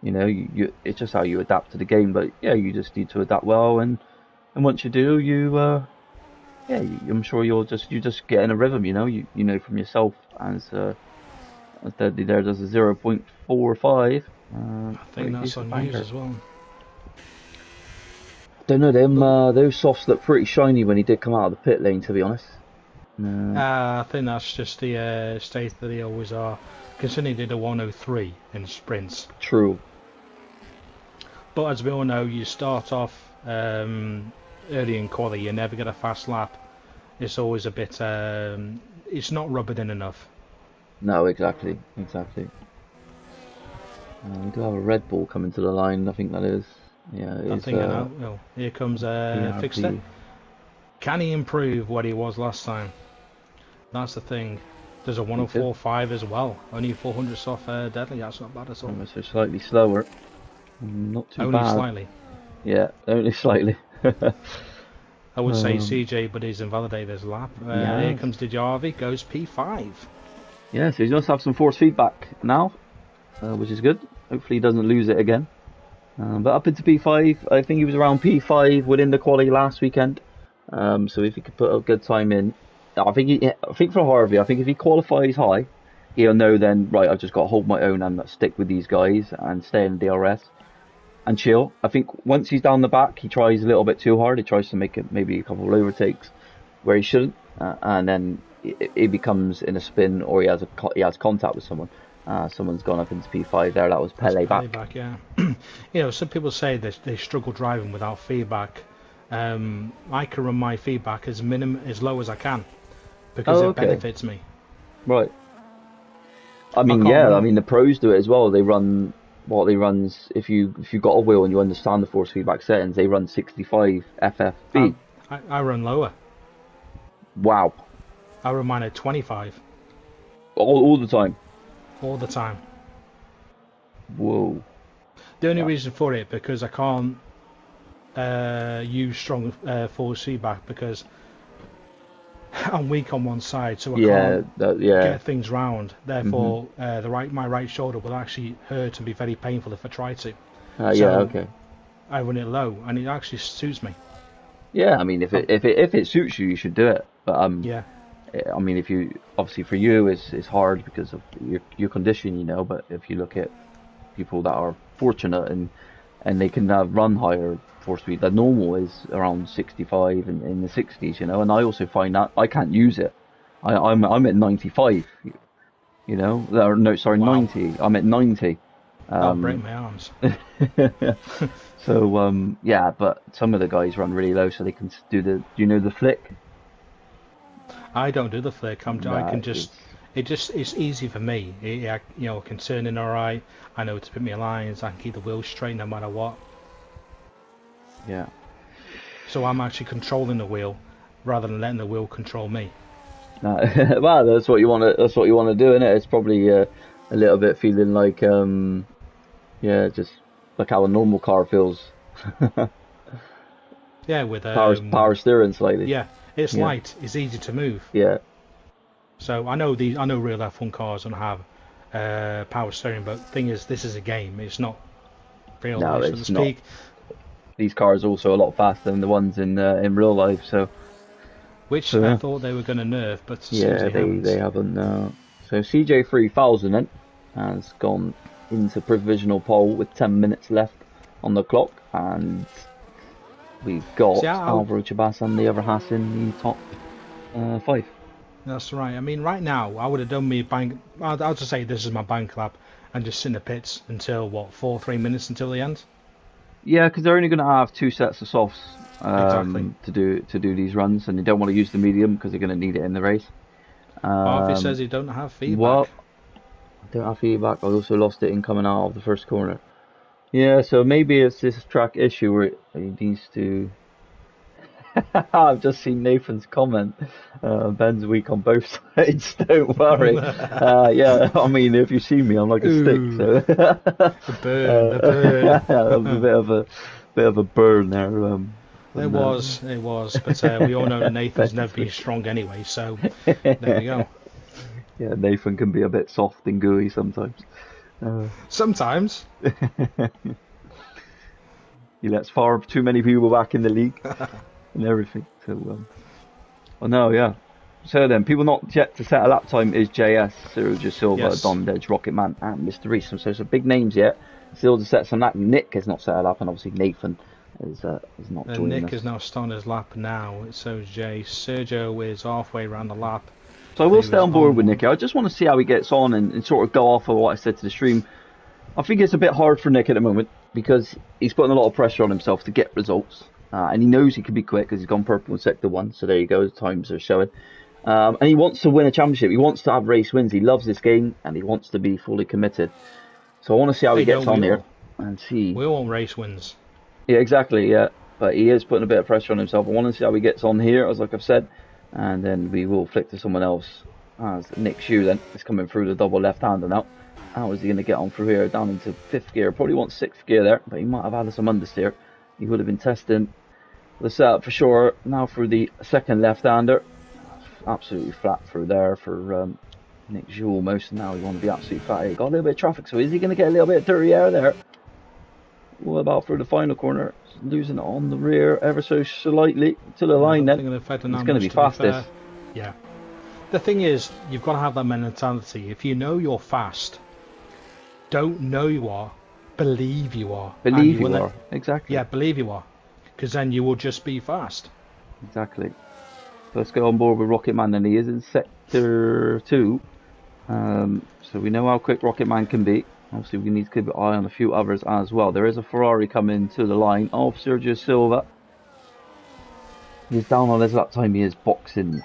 it's just how you adapt to the game. But yeah, you just need to adapt well, and once you do, I'm sure you just get in a rhythm. You know from yourself as Deadly there does a 0.45. I think that's on news as well. Don't know them. Those softs look pretty shiny when he did come out of the pit lane, to be honest. I think that's just the state that they always are, considering they did a 103 in sprints. True. But as we all know, you start off early in quali, you never get a fast lap. It's always a bit. It's not rubbered in enough. No, exactly. We do have a Red Bull coming to the line. I think that is. Yeah, I think I know. Well, here comes Fixter. Can he improve what he was last time? That's the thing. There's a 104.5 as well. Only 400 off Deadly. That's not bad at all. So slightly slower. Not too only bad. Only slightly. Yeah, only slightly. I would say CJ, but he's invalidated his lap. Here comes Dijavi, goes P5. Yeah, so he does have some force feedback now, which is good. Hopefully he doesn't lose it again. But up into P5, I think he was around P5 within the quali last weekend. So if he could put a good time in, I think for Harvey, I think if he qualifies high, he'll know then, right, I've just got to hold my own and stick with these guys and stay in the DRS and chill. I think once he's down the back, he tries a little bit too hard. He tries to make it maybe a couple of overtakes where he shouldn't, and then it becomes in a spin or he has contact with someone. Someone's gone up into P5 there. That was Pele back. Yeah. Some people say that they struggle driving without feedback. I can run my feedback as low as I can because it benefits me. Right. I mean, the pros do it as well. They run if you've got a wheel and you understand the force feedback settings, they run 65 FFB. I run lower. Wow. I run mine at 25. All the time. All the time. Whoa. The only reason for it because I can't use strong force feedback because I'm weak on one side, so I can't get things round. Therefore, my right shoulder will actually hurt and be very painful if I try to. I run it low, and it actually suits me. Yeah, I mean, if it suits you, you should do it. But I mean, if you obviously for you it's hard because of your condition, But if you look at people that are fortunate and they can run higher force speed, the normal is around 65 and in the 60s, And I also find that I can't use it. I'm at 95, No, sorry, wow. 90. I'm at 90. I'll break my arms. So but some of the guys run really low, so they can do the flick. I don't do the flick. It's easy for me. I can turn in alright. I know to put my lines. I can keep the wheels straight no matter what. Yeah. So I'm actually controlling the wheel rather than letting the wheel control me. Well, that's what you want to. That's what you want to do, isn't it? It's probably a little bit feeling like just like how a normal car feels. Yeah, with power steering slightly. Yeah, it's light. It's easy to move. Yeah. So I know real F1 cars don't have power steering, but thing is, this is a game. It's not real No, life, so to it's not. speak. These cars are also a lot faster than the ones in real life. Which So I yeah, thought they were going to nerf, but it seems yeah, they they haven't. haven't. So CJ3000 then has gone into provisional pole with 10 minutes left on the clock, and we've See, got Alvaro Chabas and the other Haas in the top five. that's right. I mean, right now, I would have done me bank. I'll just say this is my bank lap and just sit in the pits until what, 3 minutes until the end. Yeah, because they're only going to have two sets of softs Exactly. to do these runs, and they don't want to use the medium because they're going to need it in the race. Harvey says Um, he don't have well, feedback. I don't have feedback. I also lost it in coming out of the first corner. Yeah, so maybe it's this track issue where it needs to. I've just seen Nathan's comment. Ben's weak on both sides. Don't worry. Yeah, I mean, if you see me, I'm like a stick. Ooh, So the burn, the burn. a bit of a burn there. It From was, it was, but we all know that Nathan's never Ben's been weak. strong anyway, so there we go. Yeah, Nathan can be a bit soft and gooey sometimes. Uh, Sometimes. he lets far too many people back in the league and everything. So, well, no, yeah. So then, people not yet to set a lap time is JS, Sergio Silva, Yes. Don Dedge, Rocketman, and Mr. Reese. So some big names yet. Still to set some lap. Nick has not set a lap, and obviously Nathan is not And joining Nick us. is now starting his lap now, so is Jay. Sergio is halfway around the lap. So I will He stay was on board with one. Nicky. I just want to see how he gets on and sort of go off of what I said to the stream. I think it's a bit hard for Nick at the moment because he's putting a lot of pressure on himself to get results. And he knows he can be quick because he's gone purple in sector 1. So there you go, the times are showing. And he wants to win a championship. He wants to have race wins. He loves this game and he wants to be fully committed. So I want to see how he Hey, gets don't on we here all? and see. We all want race wins. Yeah, exactly. Yeah, but he is putting a bit of pressure on himself. I want to see how he gets on here, as like I've said, and then we will flick to someone else. As Nick Shue then is coming through the double left-hander now. How is he going to get on through here? Down into fifth gear. Probably wants sixth gear there, but he might have had some understeer. He would have been testing the setup for sure. Now through the second left-hander. Absolutely flat through there for Nick Shue almost. Now he wants to be absolutely flat. He got a little bit of traffic, so is he going to get a little bit of dirty air there? What about through the final corner? Losing it on the rear ever so slightly to the line then. It's going to be fastest. Yeah. The thing is, you've got to have that mentality. If you know you're fast, don't know you are, believe you are. Believe you are. Exactly. Yeah, believe you are. Because then you will just be fast. Exactly. So let's go on board with Rocketman then. He is in sector 2. So we know how quick Rocketman can be. Obviously, we need to keep an eye on a few others as well. There is a Ferrari coming to the line of Sergio Silva. He's down on his lap time. He is boxing.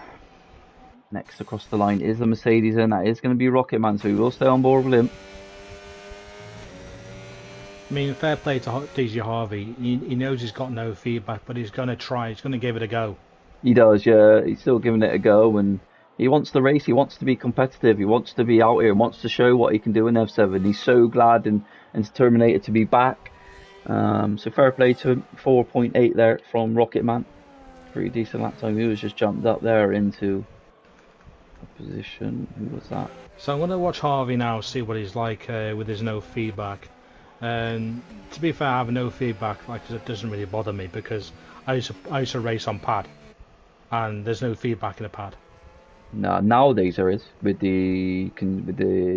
Next across the line is the Mercedes, and that is going to be Rocketman, so we will stay on board with him. I mean, fair play to DJ Harvey. He knows he's got no feedback, but he's going to try. He's going to give it a go. He does, yeah. He's still giving it a go, and he wants to race. He wants to be competitive. He wants to be out here. He wants to show what he can do in F7. He's so glad and determined to be back. So fair play to him. 4.8 there from Rocketman. Pretty decent lap time. He was just jumped up there into a position. Who was that? So I'm going to watch Harvey now, see what he's like with his no feedback. And to be fair, I have no feedback. Like, it doesn't really bother me because I used to race on pad, and there's no feedback in a pad. No, nowadays there is with the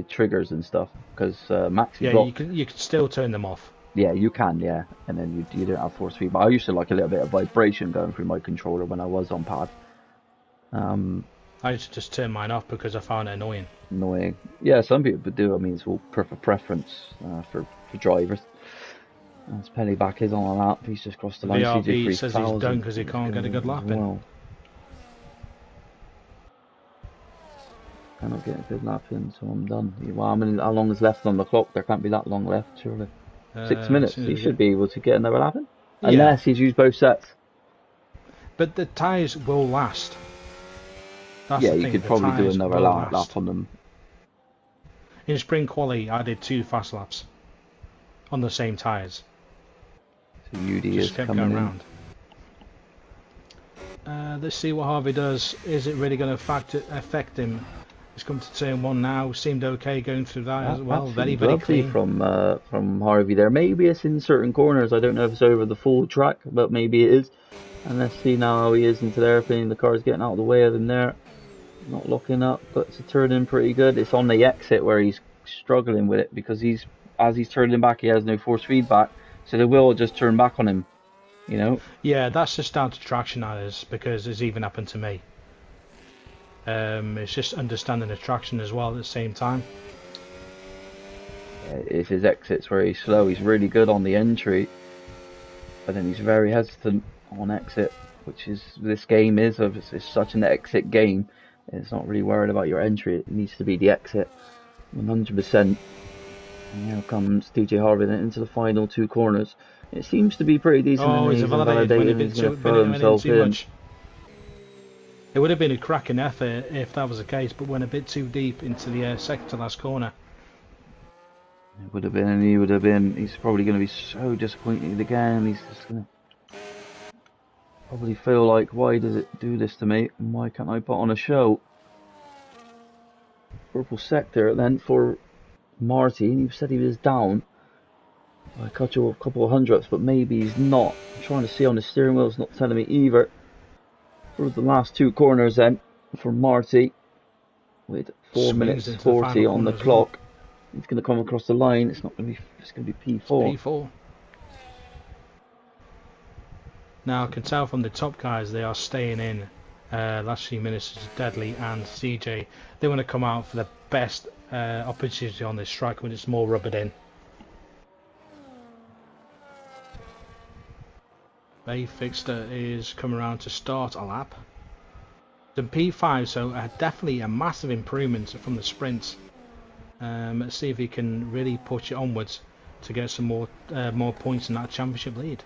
triggers and stuff because Max. Yeah, you can still turn them off. Yeah, you can, yeah, and then you don't have force feedback. I used to like a little bit of vibration going through my controller when I was on pad. I used to just turn mine off because I found it annoying. Annoying. Yeah, some people do. I mean, it's all preference for drivers. As Penny back is on a lap. He's just crossed the line. VRB says he's done because he can't get a good lap in. Well. Cannot get a good lap in, so I'm done. Well, I mean, how long is left on the clock? There can't be that long left, surely. 6 minutes. He should be able to get another lap in. Yeah. Unless he's used both sets. But the tyres will last. That's yeah, the you thing. could The probably do tyres another will lap last. on them. In spring quali, I did 2 fast laps on the same tyres. So UD Just is kept coming going in. round. Let's see what Harvey does. Is it really going to affect him He's come to turn 1 now. Seemed okay going through that as well. That Very, seemed very lovely clean. from Harvey there. Maybe it's in certain corners. I don't know if it's over the full track, but maybe it is. And let's see now how he is into the airplane. The car's getting out of the way of him there. Not locking up, but it's turning pretty good. It's on the exit where he's struggling with it because as he's turning back, he has no force feedback, so the wheel will just turn back on him. You know. Yeah, that's just down to traction, that is, because it's even happened to me. It's just understanding the traction as well at the same time. It's his exits where he's slow. He's really good on the entry, but then he's very hesitant on exit, which is this game is. It's such an exit game. It's not really worried about your entry. It needs to be the exit, 100%. And here comes DJ Harvey then into the final 2 corners. It seems to be pretty decent. Oh, he's invalidated. He's going to throw himself in. Much. It would have been a cracking effort if that was the case, but went a bit too deep into the second to last corner. It would have been, and he would have been. He's probably going to be so disappointed again. He's just going to probably feel like, why does it do this to me? Why can't I put on a show? Purple sector then for Marty. He said he was down by a couple of hundredths, but maybe he's not. I'm trying to see on the steering wheel. It's not telling me either. For the last 2 corners then for Marty with 4 minutes 40 on the clock. He's going to come across the line. It's not going to be. It's going to be P4. P4. Now I can tell from the top guys they are staying in. Last few minutes is Deadly and CJ. They want to come out for the best opportunity on this strike when it's more rubbered in. Fixter is coming around to start a lap. The P5, so definitely a massive improvement from the sprints. Let's see if he can really push it onwards to get some more points in that championship lead.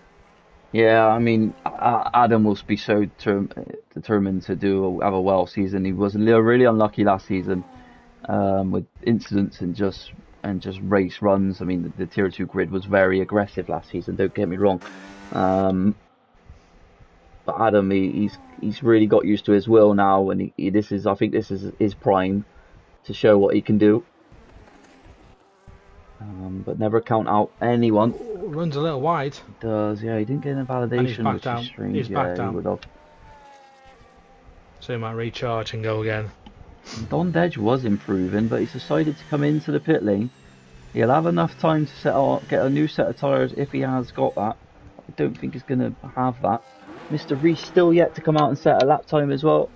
Yeah, I mean, Adam will be so determined to have a well season. He was really unlucky last season with incidents and just race runs. I mean, the Tier 2 grid was very aggressive last season. Don't get me wrong. But Adam, he's really got used to his wheel now, and I think this is his prime to show what he can do. But never count out anyone. Runs a little wide. He does, yeah. He didn't get an validation, which is strange. He's back down. He would have. So he might recharge and go again. Don Dedge was improving, but he's decided to come into the pit lane. He'll have enough time to get a new set of tyres if he has got that. I don't think he's going to have that. Mr. Reese still yet to come out and set a lap time as well.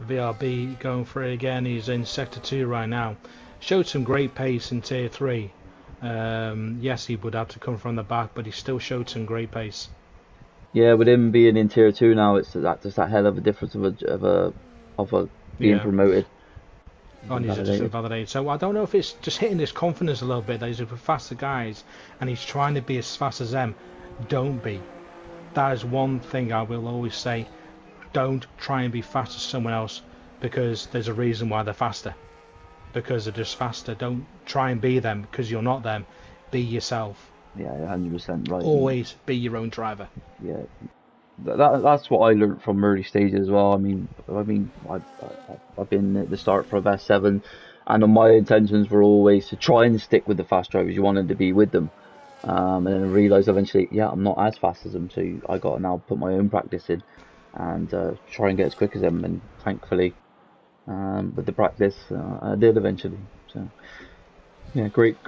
VRB going for it again. He's in Sector 2 right now. Showed some great pace in Tier 3. Yes, he would have to come from the back, but he still showed some great pace. Yeah, with him being in Tier 2 now, it's just that hell of a difference of being promoted. And he's just invalidated. So I don't know if it's just hitting his confidence a little bit that he's with faster guys and he's trying to be as fast as them. Don't be. That is one thing I will always say. Don't try and be fast as someone else because there's a reason why they're faster. Because they're just faster. Don't try and be them because you're not them. Be yourself. Yeah, 100% right. Always be your own driver. Yeah, that's what I learned from early stages as well. I mean, I've been at the start for about 7, and my intentions were always to try and stick with the fast drivers. You wanted to be with them, and then I realised eventually, yeah, I'm not as fast as them, so I got to now put my own practice in and try and get as quick as them. And thankfully, with the practice, I did eventually. So. Yeah, great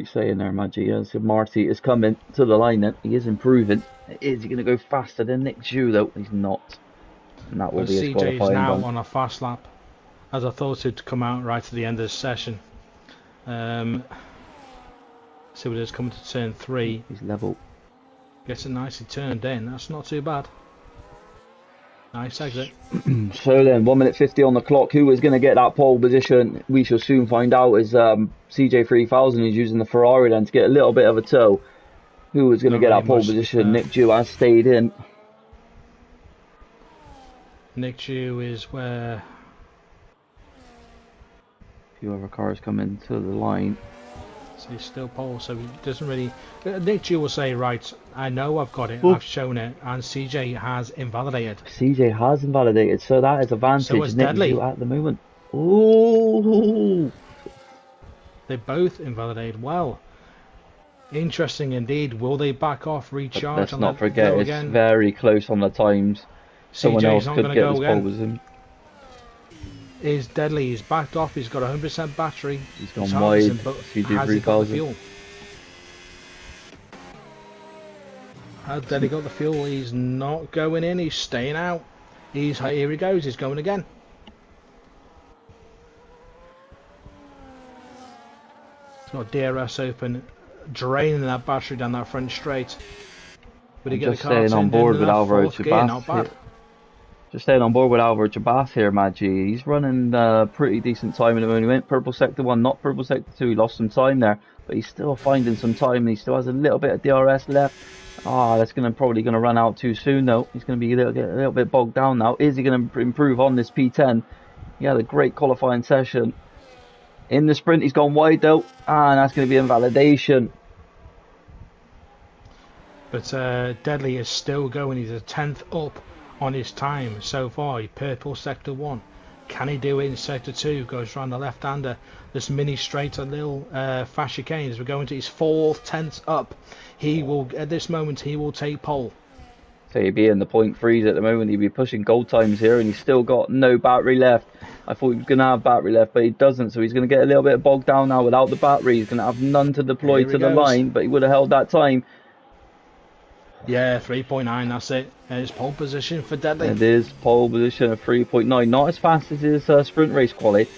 saying there, Maggie. Yeah, so Marty is coming to the line then. He is improving. Is he going to go faster than Nick Jew though? He's not. And that will be his qualifying CJ is now run. on a fast lap, as I thought he'd come out right at the end of the session. See what it is coming to turn 3. He's level. Gets it nicely turned in. That's not too bad. Nice exit. So then, 1 minute 50 on the clock. Who is going to get that pole position? We shall soon find out. Is CJ3000 who's using the Ferrari then to get a little bit of a tow. Who is going to get that pole position? Nick Jew has stayed in. Nick Jew is where... A few other cars come into the line. So he's still pole, so he doesn't really... Nick Jew will say, right, I know I've got it, I've shown it, and CJ has invalidated. CJ has invalidated, so that is advantage So it's Nick Deadly. Jew at the moment. Ooh! They both invalidated. Well, interesting indeed. Will they back off, But recharge, let's and not let forget, go it's again? very close on the times. Someone CJ's else not could going to get go this pole again. position. Is deadly. He's backed off. He's got 100% battery. He's He's gone wide. harvesting, but CJ has he got the 3000. fuel? Has Deadly got the fuel? He's not going in. He's staying out. Here he goes. He's going again. He's got DRS open, draining that battery down that front straight. Would he I'm get the just car staying on turned board in with that Alvaro fourth gear? Not Chabas bad. here. Just staying on board with Alvaro Chabas here, Maggi. He's running pretty decent time at the moment. He went purple sector 1, not purple sector 2. He lost some time there, but he's still finding some time. And he still has a little bit of DRS left. That's probably gonna run out too soon though. He's gonna be a little bit bogged down now. Is he gonna improve on this P10? He had a great qualifying session. In the sprint, he's gone wide though, and that's gonna be invalidation. But Deadly is still going. He's a 10th up on his time so far. Purple sector 1. Can he do it in sector 2? Goes round the left-hander. This mini straight, a little fast chicane as we're going to his 4th, 10th up. He will, at this moment, he will take pole. So he'd be in the point threes at the moment. He'd be pushing gold times here, and he's still got no battery left. I thought he was going to have battery left, but he doesn't. So he's going to get a little bit bogged down now without the battery. He's going to have none to deploy to the line, but he would have held that time. Yeah, 3.9, that's it. And it's pole position for Deadly. It is pole position of 3.9. Not as fast as his sprint race quality.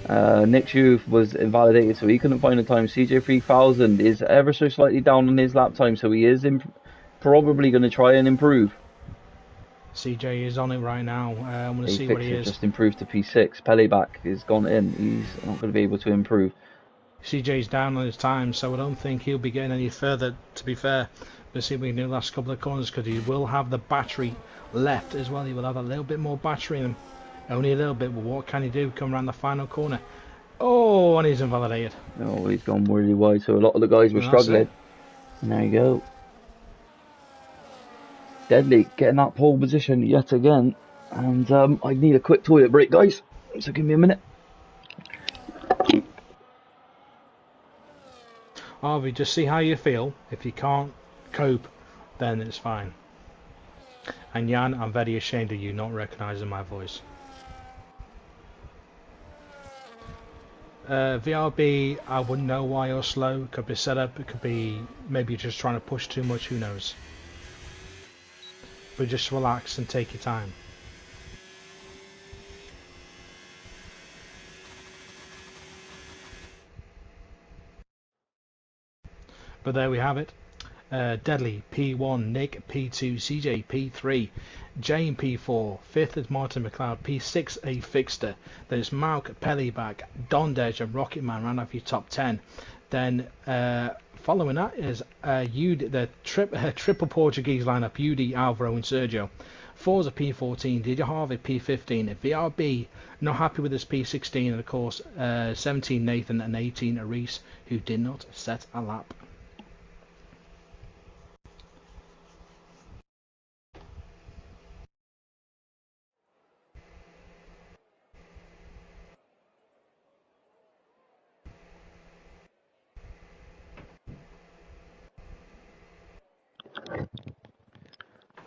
Nick Youth was invalidated, so he couldn't find the time. CJ 3000 is ever so slightly down on his lap time, so he is probably going to try and improve. CJ is on it right now. I'm going to see what he is. Just improved to P6. Peleback is gone in. He's not going to be able to improve. CJ's down on his time, so I don't think he'll be getting any further, to be fair. Let's see if we can do the last couple of corners, because he will have the battery left as well. He will have a little bit more battery in him. Only a little bit, but what can he do? Come around the final corner. Oh, and he's invalidated. Oh, he's gone really wide, so a lot of the guys were struggling. And there you go. Deadly getting that pole position yet again. And I need a quick toilet break, guys. So give me a minute. Harvey, just see how you feel. If you can't cope, then it's fine. And Jan, I'm very ashamed of you not recognising my voice. VRB, I wouldn't know why you're slow. It could be setup, it could be maybe you're just trying to push too much, who knows. But just relax and take your time. But there we have it. Deadly P1, Nick P2, CJ P3, Jane P4, 5th is Martin McLeod, P6 A Fixter, then it's Malk, Peleback, Dondej and Rocketman round off your top 10. Then following that is the triple Portuguese lineup, UD, Alvaro and Sergio. Forza P14, DJ Harvey P15, VRB not happy with his P16, and of course 17 Nathan and 18 Reese, who did not set a lap.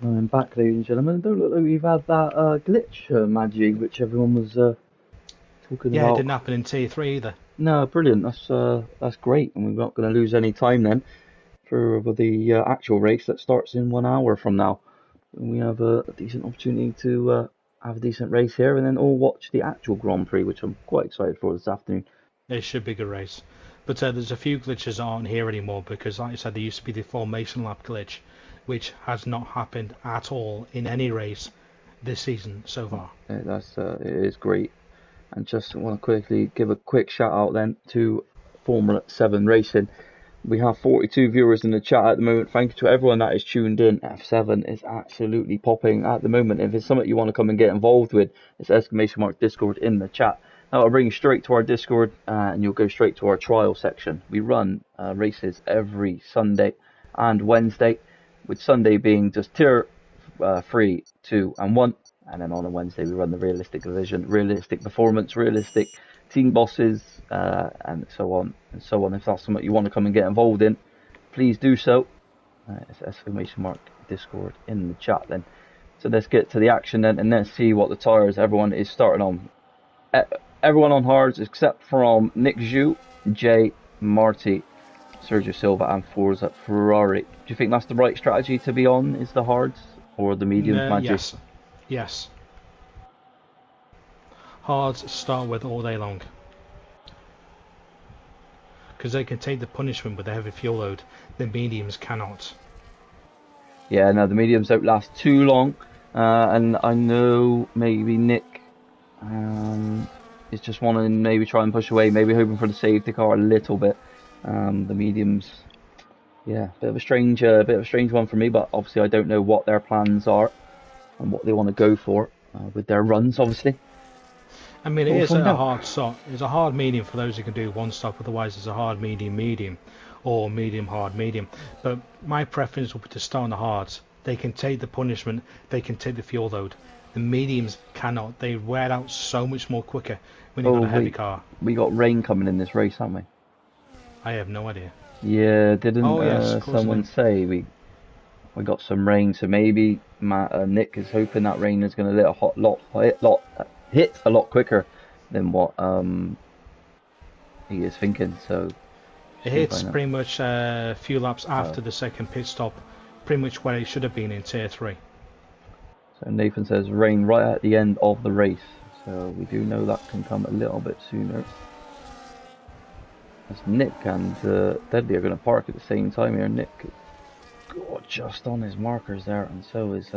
I'm back, ladies and gentlemen. It don't look like we've had that glitch magic which everyone was talking about. Yeah, it didn't happen in T3 either. No, brilliant. That's great, and we're not going to lose any time then for the actual race that starts in 1 hour from now. And we have a decent opportunity to have a decent race here, and then all watch the actual Grand Prix, which I'm quite excited for this afternoon. It should be a good race. But there's a few glitches that aren't here anymore, because like I said, there used to be the formation lap glitch, which has not happened at all in any race this season so far. Yeah, it is great. And just want to quickly give a quick shout out then to Formula 7 Racing. We have 42 viewers in the chat at the moment. Thank you to everyone that is tuned in. F7 is absolutely popping at the moment. If it's something you want to come and get involved with, it's !Discord in the chat. Now I'll bring you straight to our Discord and you'll go straight to our trial section. We run races every Sunday and Wednesday, with Sunday being just tier 3, 2 and 1, and then on a Wednesday we run the realistic division, realistic performance, realistic team bosses, and so on and so on. If that's something you want to come and get involved in, please do so. It's exclamation mark Discord in the chat then. So let's get to the action then, and let's see what the tyres everyone is starting on. Everyone on hards except from Nick Zhu, Jay, Marty, Sergio Silva and Forza Ferrari. Do you think that's the right strategy to be on, is the hards or the mediums? Yes. Hards start with all day long. Because they can take the punishment with a heavy fuel load. The mediums cannot. Yeah, no, the mediums don't last too long. And I know maybe Nick is just wanting to maybe try and push away, maybe hoping for the safety car a little bit. The mediums, yeah, bit of a strange one for me, but obviously I don't know what their plans are and what they want to go for with their runs, obviously. I mean, it is a hard stop. It's a hard medium for those who can do one stop. Otherwise, it's a hard medium, or medium hard medium. But my preference would be to start on the hards. They can take the punishment. They can take the fuel load. The mediums cannot. They wear out so much more quicker when you've got a heavy car. We got rain coming in this race, haven't we? I have no idea. Yeah, didn't someone say we got some rain? So maybe Nick is hoping that rain is going to hit a lot quicker than what he is thinking. So it hits pretty much a few laps after the second pit stop, pretty much where it should have been in tier 3. So Nathan says rain right at the end of the race. So we do know that can come a little bit sooner. As Nick and Deadly are going to park at the same time here. Nick got just on his markers there, and so is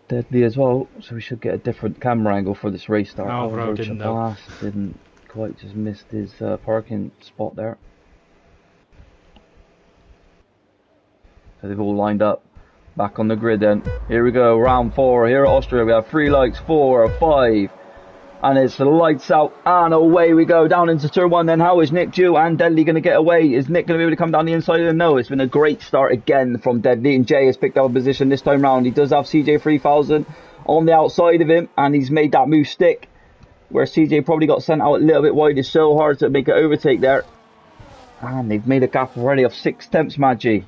Deadly as well. So we should get a different camera angle for this race start. Alvaro didn't quite, just missed his parking spot there. So they've all lined up back on the grid then. Here we go, round 4 here at Austria. We have 3 lights, 4, 5. And it's the lights out, and away we go down into turn 1. Then how is Nick Zhu and Deadly going to get away? Is Nick going to be able to come down the inside of them? No, it's been a great start again from Deadly, and Jay has picked up a position this time round. He does have CJ 3000 on the outside of him, and he's made that move stick, where CJ probably got sent out a little bit wide. It's so hard to make an overtake there. And they've made a gap already of 6 tenths, Maggi.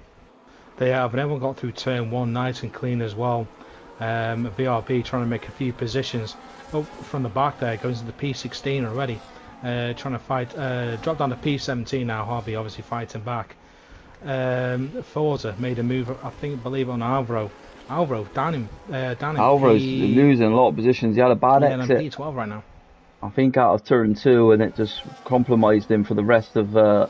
They have, and everyone got through turn 1 nice and clean as well. VRB trying to make a few positions. Oh, from the back there, goes into P16 already. Trying to fight, drop down to P17 now. Harvey obviously fighting back. Forza made a move, believe on Alvaro. Down in Alvaro's losing a lot of positions. He had a bad exit. P12 right now. I think out of turn 2, and it just compromised him for the rest of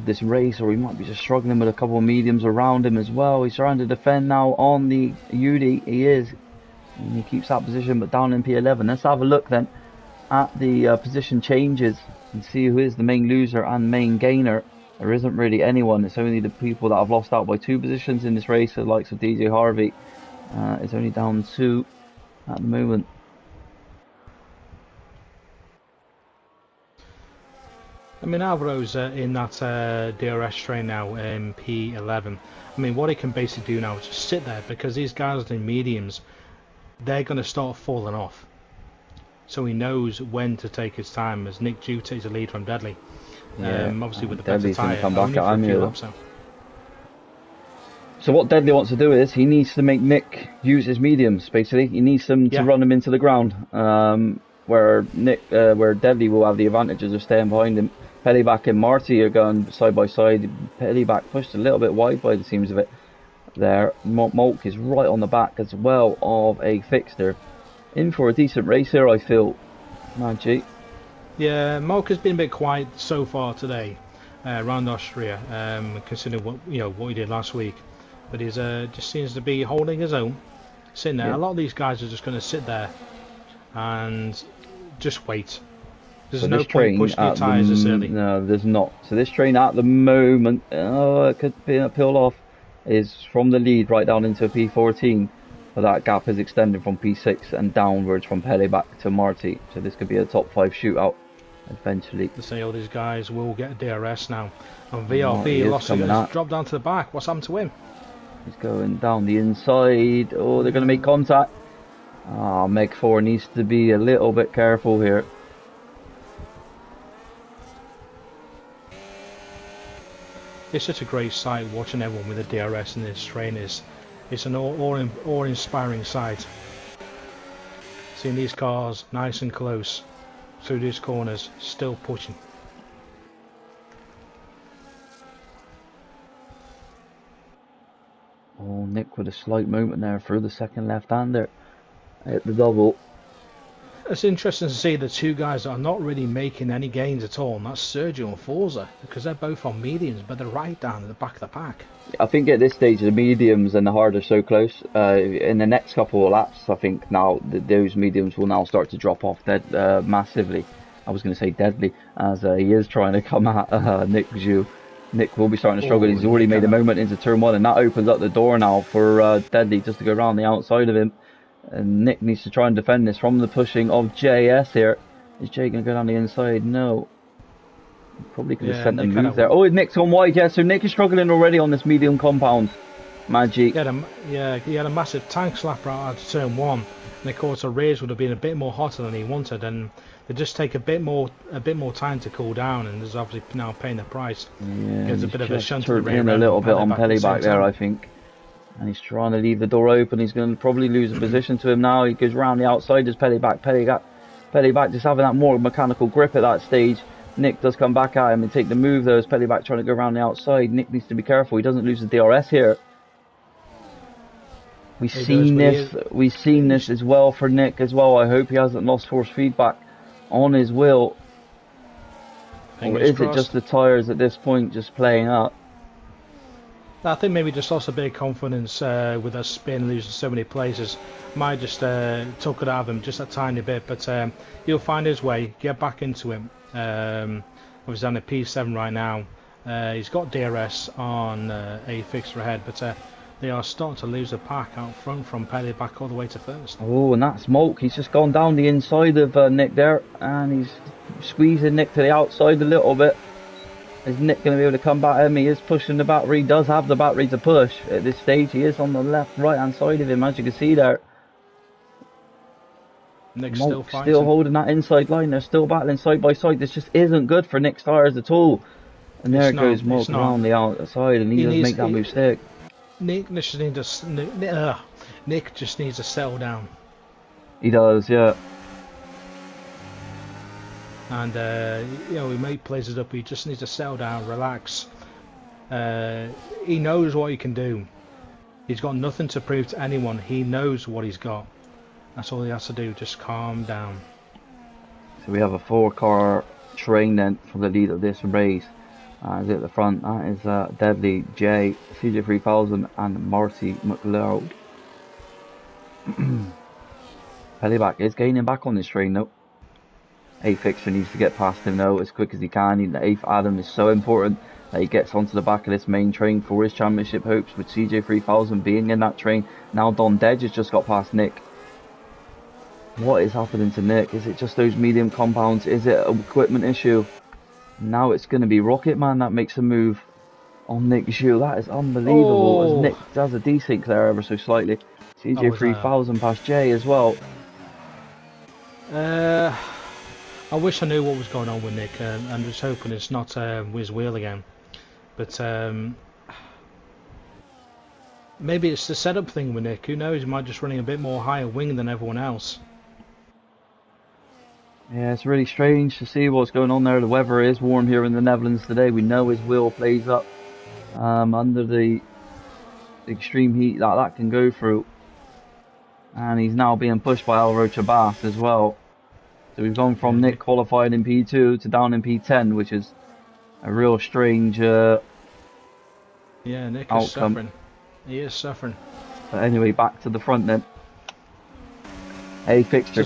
this race, or he might be just struggling with a couple of mediums around him as well. He's trying to defend now on the UD. He is. And he keeps that position, but down in P11. Let's have a look then at the position changes and see who is the main loser and main gainer. There isn't really anyone. It's only the people that have lost out by 2 positions in this race, the likes of DJ Harvey. It's only down 2 at the moment. I mean, Alvaro's in that DRS train now in P11. I mean, what he can basically do now is just sit there, because these guys in mediums, they're going to start falling off. So he knows when to take his time, as Nick Zhu takes the lead from Deadly. Obviously with the better tyre, come back at him. So what Deadly wants to do is, he needs to make Nick use his mediums, basically. He needs them to run him into the ground, where Deadly will have the advantages of staying behind him. Peliback and Marty are going side by side. Peliback pushed a little bit wide by the seams of it there. Molk is right on the back as well of a Fixter. In for a decent race here, I feel. Maggi. Yeah, Molk has been a bit quiet so far today around Austria, considering what he did last week. But he's just seems to be holding his own, sitting there. Yeah. A lot of these guys are just going to sit there and just wait. There's no point pushing your tyres this early. No, there's not. So this train at the moment, it could be a peel off, is from the lead right down into P14. But that gap is extended from P6 and downwards from Pele back to Marty. So this could be a top 5 shootout eventually. To say all these guys will get DRS now. And VRB lost it, dropped down to the back. What's happened to him? He's going down the inside. Oh, they're going to make contact. Ah, Meg 4 needs to be a little bit careful here. It's such a great sight watching everyone with the DRS in this train. It's an awe-inspiring sight. Seeing these cars nice and close through these corners, still pushing. Oh, Nick with a slight moment there through the second left-hander. Hit the double. It's interesting to see the two guys that are not really making any gains at all, and that's Sergio and Forza, because they're both on mediums, but they're right down at the back of the pack. I think at this stage the mediums and the hard are so close. In the next couple of laps, I think now those mediums will now start to drop off massively. I was going to say deadly, as he is trying to come at Nick Zhu. Nick will be starting to struggle. He's already made a moment into turn 1, and that opens up the door now for Deadly just to go around the outside of him. And Nick needs to try and defend this from the pushing of JS here. Is Jay going to go down the inside? No. Probably could have sent a move there. Oh, Nick's gone wide, yeah, so Nick is struggling already on this medium compound. Magic. He had a massive tank slap right out of turn 1, and of course the rears would have been a bit more hotter than he wanted, and they just take a bit more time to cool down, and there's obviously now paying the price. Yeah, there's a bit of a shunt to the rear in a little bit on Pelly back there, I think. And he's trying to leave the door open. He's going to probably lose a position to him now. He goes round the outside. There's Pelly back just having that more mechanical grip at that stage. Nick does come back at him and take the move though. As Pelly back trying to go around the outside. Nick needs to be careful. He doesn't lose the DRS here. We've seen this as well for Nick as well. I hope he hasn't lost force feedback on his wheel. Or is it just the tyres at this point just playing up? I think maybe just lost a bit of confidence with us being losing so many places. Might just took it out of him just a tiny bit, but he'll find his way, get back into him. He's on a P7 right now. He's got DRS on a fixture ahead, but they are starting to lose the pack out front from Pelly back all the way to first. Oh, and that smoke, he's just gone down the inside of Nick there, and he's squeezing Nick to the outside a little bit. Is Nick going to be able to come back at him? He is pushing the battery. He does have the battery to push at this stage. He is on the left, right hand side of him, as you can see there. Nick's still holding that inside line. They're still battling side by side. This just isn't good for Nick's tyres at all. And there goes Mock around the outside, and he does make that move stick. Nick just needs to settle down. He does, yeah. And he might plays it up. He just needs to settle down, relax. He knows what he can do. He's got nothing to prove to anyone. He knows what he's got. That's all he has to do. Just calm down. So we have a 4-car train then for the lead of this race. Is at the front. That is Deadly, Jay, CJ3000, and Marty McLeod. Pellyback is gaining back on this train though. 8th fixture needs to get past him though as quick as he can. The 8th Adam is so important that he gets onto the back of this main train for his championship hopes, with CJ3000 being in that train. Now Don Dedge has just got past Nick. What is happening to Nick? Is it just those medium compounds? Is it an equipment issue? Now it's going to be Rocket Man that makes a move on Nick Zhu. That is unbelievable. As Nick does a desync there ever so slightly. CJ3000 past Jay as well. I wish I knew what was going on with Nick. I'm just hoping it's not his wheel again. But maybe it's the setup thing with Nick. Who knows? He might just running a bit more higher wing than everyone else. Yeah, it's really strange to see what's going on there. The weather is warm here in the Netherlands today. We know his wheel plays up under the extreme heat that can go through. And he's now being pushed by Alvaro Chabas as well. So we've gone from Nick qualified in P2 to down in P10, which is a real strange Nick outcome. Is suffering. He is suffering. But anyway, back to the front then. A fixture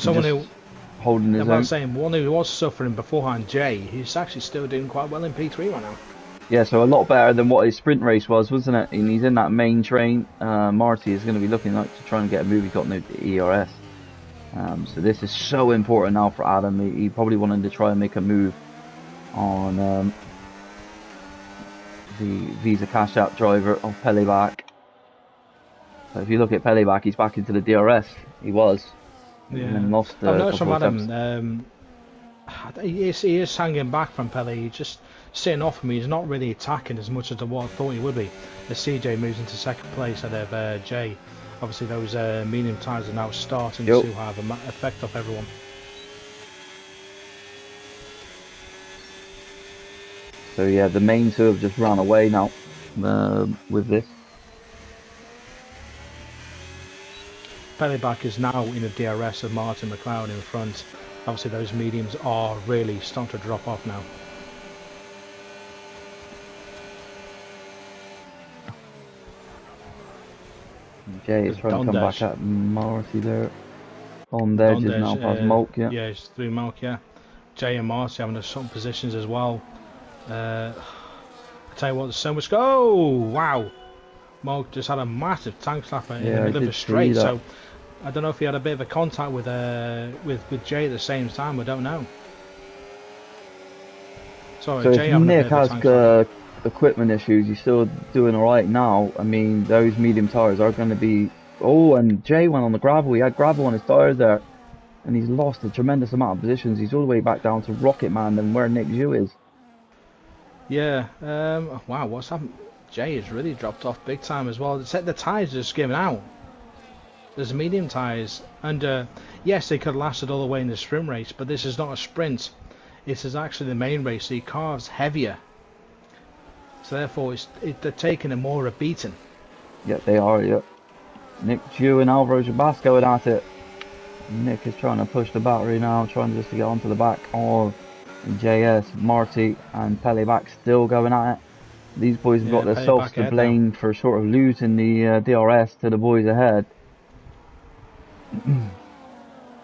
holding his own. I'm saying one who was suffering beforehand, Jay, he's actually still doing quite well in P3 right now. Yeah, so a lot better than what his sprint race was, wasn't it? And he's in that main train. Marty is going to be looking like to try and get a move. He's got no ERS. So this is so important now for Adam. He probably wanted to try and make a move on the Visa Cash App driver of Pellyback. So if you look at Pele back, he's back into the DRS. He was. Yeah. And then lost I've a noticed from couple of steps. Adam, he is hanging back from Pele. He's just sitting off of me. He's not really attacking as much as what I thought he would be. As CJ moves into second place ahead of Jay. Obviously, those medium tyres are now starting to have an effect off everyone. So yeah, the main two have just run away now with this. Peleback is now in the DRS of Martin McLeod in front. Obviously those mediums are really starting to drop off now. Jay is trying to come back at Marty there. Dondej is now past Malk, yeah. Yeah, it's through Malk, yeah. Jay and Marty having some positions as well. I tell you what, there's so much go. Oh, wow! Malk just had a massive tank slapper in the middle of the straight, so I don't know if he had a bit of a contact with Jay at the same time. I don't know. Sorry, so Jay if Nick has equipment issues, he's still doing alright now. I mean, those medium tyres are going to be... Oh, and Jay went on the gravel. He had gravel on his tyres there. And he's lost a tremendous amount of positions. He's all the way back down to Rocket Man and where Nick Zhu is. Yeah, wow, what's happened? Jay has really dropped off big time as well. The tyres are just giving out. There's medium tyres, and yes, they could have lasted all the way in the sprint race, but this is not a sprint. This is actually the main race. The car's heavier, so therefore they're taking a more a beating. Yeah, they are. Yeah, Nick Zhu and Alvaro Jabas going at it. Nick is trying to push the battery now, trying just to get onto the back of JS, Marty, and Peleback still going at it. These boys have got themselves to blame for sort of losing the DRS to the boys ahead.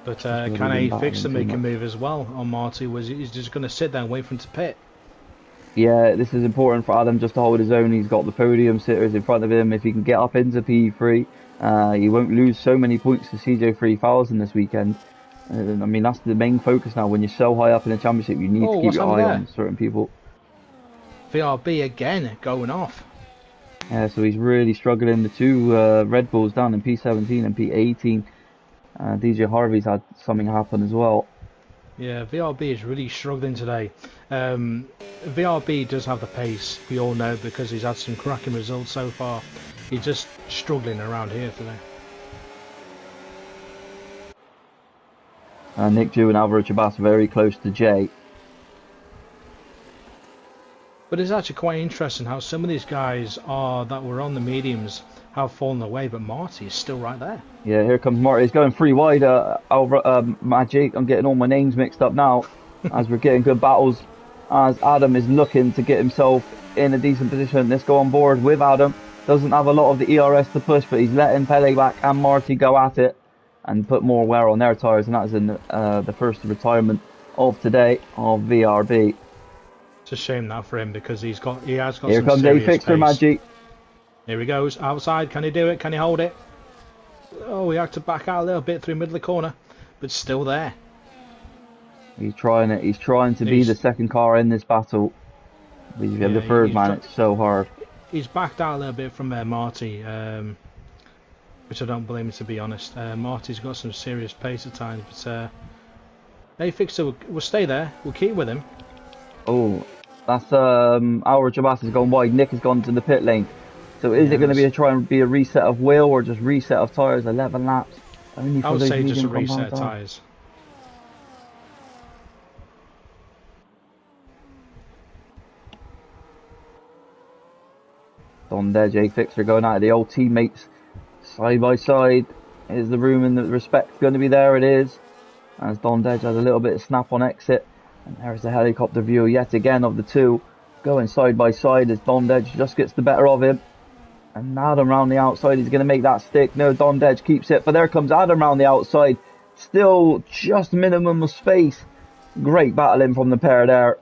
But can A fix to make a move as well on Marty? He's just going to sit there and wait for him to pit? Yeah, this is important for Adam just to hold his own. He's got the podium sitters in front of him. If he can get up into P3, he won't lose so many points to CJ 3000 this weekend. I mean, that's the main focus now. When you're so high up in the championship, you need to keep your eye on certain people. VRB again going off. Yeah, so he's really struggling. The two Red Bulls down in P17 and P18. DJ Harvey's had something happen as well. Yeah, VRB is really struggling today. VRB does have the pace, we all know, because he's had some cracking results so far. He's just struggling around here today. Nick Zhu and Alvaro Chabas very close to Jay. But it's actually quite interesting how some of these guys that were on the mediums have fallen away, but Marty is still right there. Yeah, here comes Marty. He's going 3 wide. Magic. I'm getting all my names mixed up now as we're getting good battles. As Adam is looking to get himself in a decent position. Let's go on board with Adam. Doesn't have a lot of the ERS to push, but he's letting Peleback and Marty go at it and put more wear on their tyres, and that's in the first retirement of today of VRB. It's a shame now for him because he has got Here some comes serious A-Fixer pace. Magic. Here he goes, outside. Can he do it? Can he hold it? Oh, he had to back out a little bit through middle of the corner, but still there. He's trying it. He's trying to be the second car in this battle. But if you have the third man, it's so hard. He's backed out a little bit from Marty, which I don't blame him, to be honest. Marty's got some serious pace at times, but A-Fixer will stay there. We'll keep with him. Oh, that's Alvaro Chabas has gone wide. Nick has gone to the pit lane. So is it going to be a reset of wheel or just reset of tyres? 11 laps. I would say just a reset of tyres. Dondej, A-Fixer going out of the old teammates side by side. Is the room and the respect going to be there? It is. As Dondej has a little bit of snap on exit. And there's the helicopter view yet again of the two going side by side as Dondej just gets the better of him. And Adam round the outside, he's going to make that stick. No, Dondej keeps it, but there comes Adam round the outside. Still just minimum of space. Great battling from the pair there.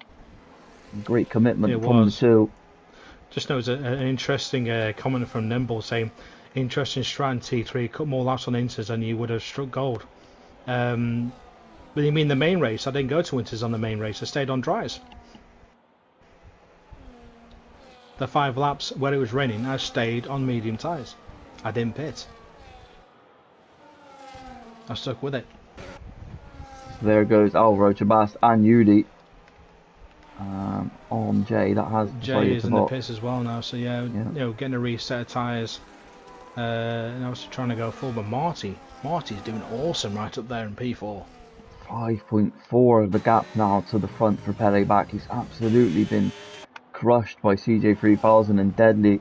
Great commitment from the two. Just know, an interesting comment from Nimble saying, interesting strat in T3, cut more laps on Inters and you would have struck gold. But you mean the main race? I didn't go to Inters on the main race, I stayed on dries. The 5 laps where it was raining, I stayed on medium tyres. I didn't pit. I stuck with it. There goes Alvaro, Chabas and Yudi. On Jay, that has Jay decided is to in the box. pits as well now, so yeah, you know, getting a reset of tyres. And I was trying to go full, but Marty's doing awesome right up there in P4. 5.4 the gap now to the front for Pele back. He's absolutely been crushed by CJ3000 and Deadly.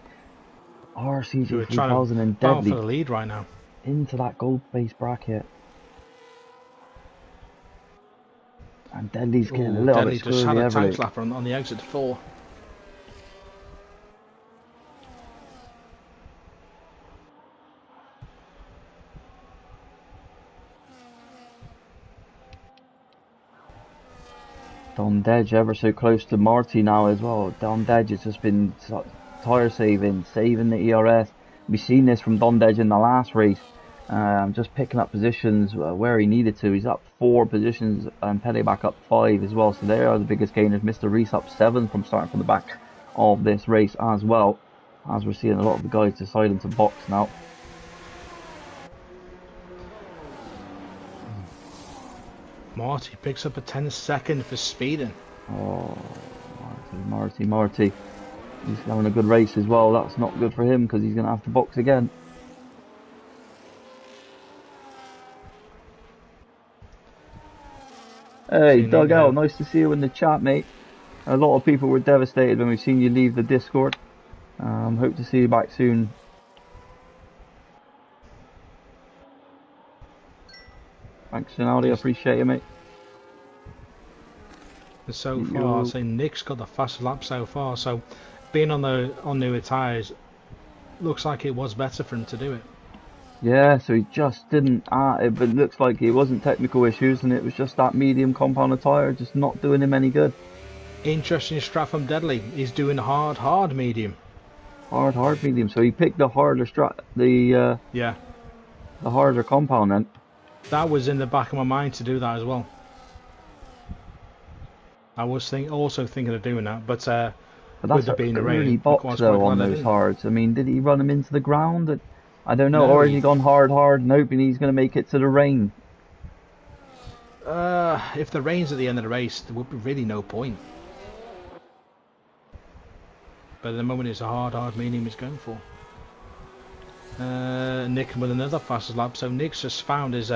Or CJ3000 and battle Deadly for the lead right now. into that gold base bracket. And Deadly's getting a little bit just had screwy a time everly. slapper on the exit 4. Don Dedge ever so close to Marty now as well. Don Dedge has just been tyre saving the ERS. We've seen this from Don Dedge in the last race. Just picking up positions where he needed to. He's up 4 positions and Pele back up 5 as well. So they are the biggest gainers. Mr. Reese up 7 from starting from the back of this race as well. As we're seeing a lot of the guys deciding to box now. Marty picks up a 10-second for speeding. Oh, Marty. He's having a good race as well. That's not good for him because he's going to have to box again. Hey, Doug L, nice to see you in the chat, mate. A lot of people were devastated when we've seen you leave the Discord. Hope to see you back soon. Thanks, Rinaldi. I appreciate you, mate. So far, I'd say Nick's got the fastest lap so far. So, being on newer tyres, looks like it was better for him to do it. Yeah, so he just didn't. But it looks like it wasn't technical issues, and it was just that medium compound tyre just not doing him any good. Interesting strat from Deadly. He's doing hard medium. Hard medium. So he picked the harder the harder compound then. That was in the back of my mind to do that as well. I was also thinking of doing that, but that's with it being a rain, really box though on those hards. I mean, did he run him into the ground? I don't know, or has he gone hard and hoping he's going to make it to the rain? If the rain's at the end of the race, there would be really no point. But at the moment, it's a hard medium he's going for. Nick with another fastest lap, so Nick's just found his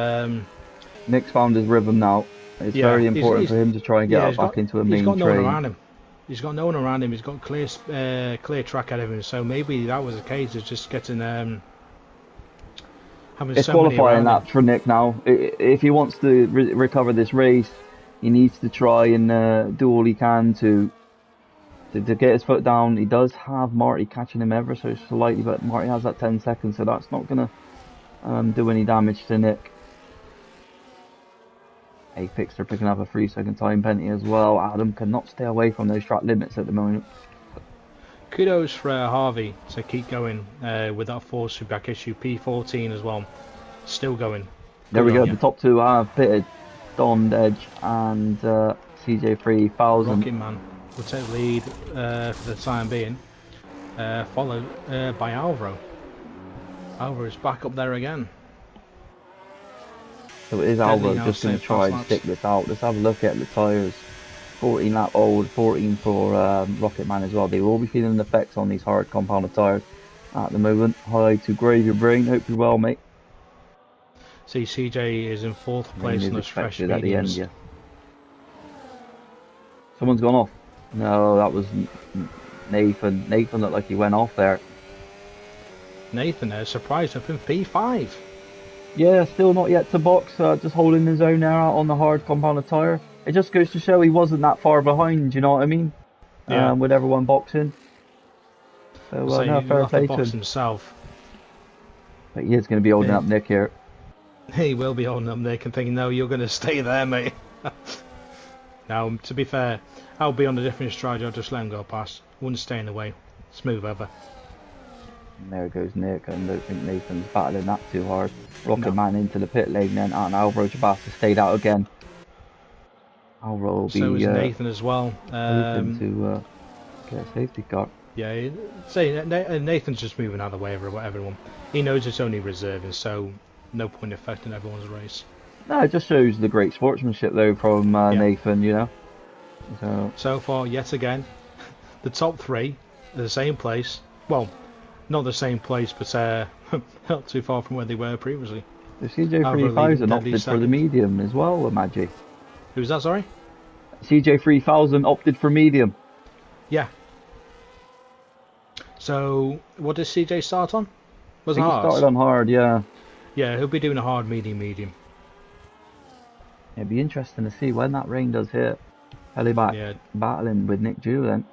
Nick's found his rhythm now. It's very important for him to try and get back into a main train. He's got no one around him. He's got no one around him. He's got clear track ahead of him. So maybe that was the case. It's just getting having it's so qualifying that for Nick now. If he wants to recover this race, he needs to try and do all he can to get his foot down. He does have Marty catching him ever so slightly, but Marty has that 10 seconds, so that's not going to do any damage to Nick. Apex are picking up a 3-second time penalty as well. Adam cannot stay away from those track limits at the moment. Kudos for Harvey to keep going with that force feedback issue. P14 as well, still going. There we go. The top 2 have pitted. Don Edge and CJ3000. Rocket Man will take the lead for the time being, followed by Alvaro. Alvaro is back up there again. So it is Alvaro just going to try and stick this out. Let's have a look at the tyres. 14 lap old, 14 for Rocket Man as well. They will be feeling the effects on these hard compounded tyres at the moment. Hi to Gravy Brain, hope you're well, mate. See, CJ is in 4th place on those fresh mediums. At the end, yeah. Someone's gone off. No, that was Nathan. Nathan looked like he went off there. Nathan there, surprised up in P5. Yeah, still not yet to box, just holding his own there out on the hard compounded tyre. It just goes to show he wasn't that far behind, you know what I mean? Yeah. With everyone boxing. So, no, fair play to him. Himself. But he is going to be holding up Nick here. He will be holding up Nick and thinking, no, you're going to stay there, mate. Now, to be fair, I'll be on a different strategy. I'll just let him go past. Wouldn't stay in the way. Smooth over. And there goes Nick. I don't think Nathan's battling that too hard. Rocket Man into the pit lane then, and Alvaro Chabas stayed out again. Alvaro will be so is Nathan as well. Hoping to get a safety car. Yeah, say Nathan's just moving out of the way of everyone. He knows it's only reserving, so no point affecting everyone's race. No, it just shows the great sportsmanship though from Yeah. Nathan, you know. So So far, yet again, the top three are the same place. Well, not the same place, but not too far from where they were previously. the CJ Alvaro leading, 3000 Deadly opted for the second. medium as well, Maggi. Who's that? Sorry. CJ 3000 opted for medium. Yeah. So, what does CJ start on? I Was it think he hard? started on hard, yeah. Yeah, he'll be doing a hard, medium. It'd be interesting to see when that rain does hit. Heli back Yeah. battling with Nick Dew then.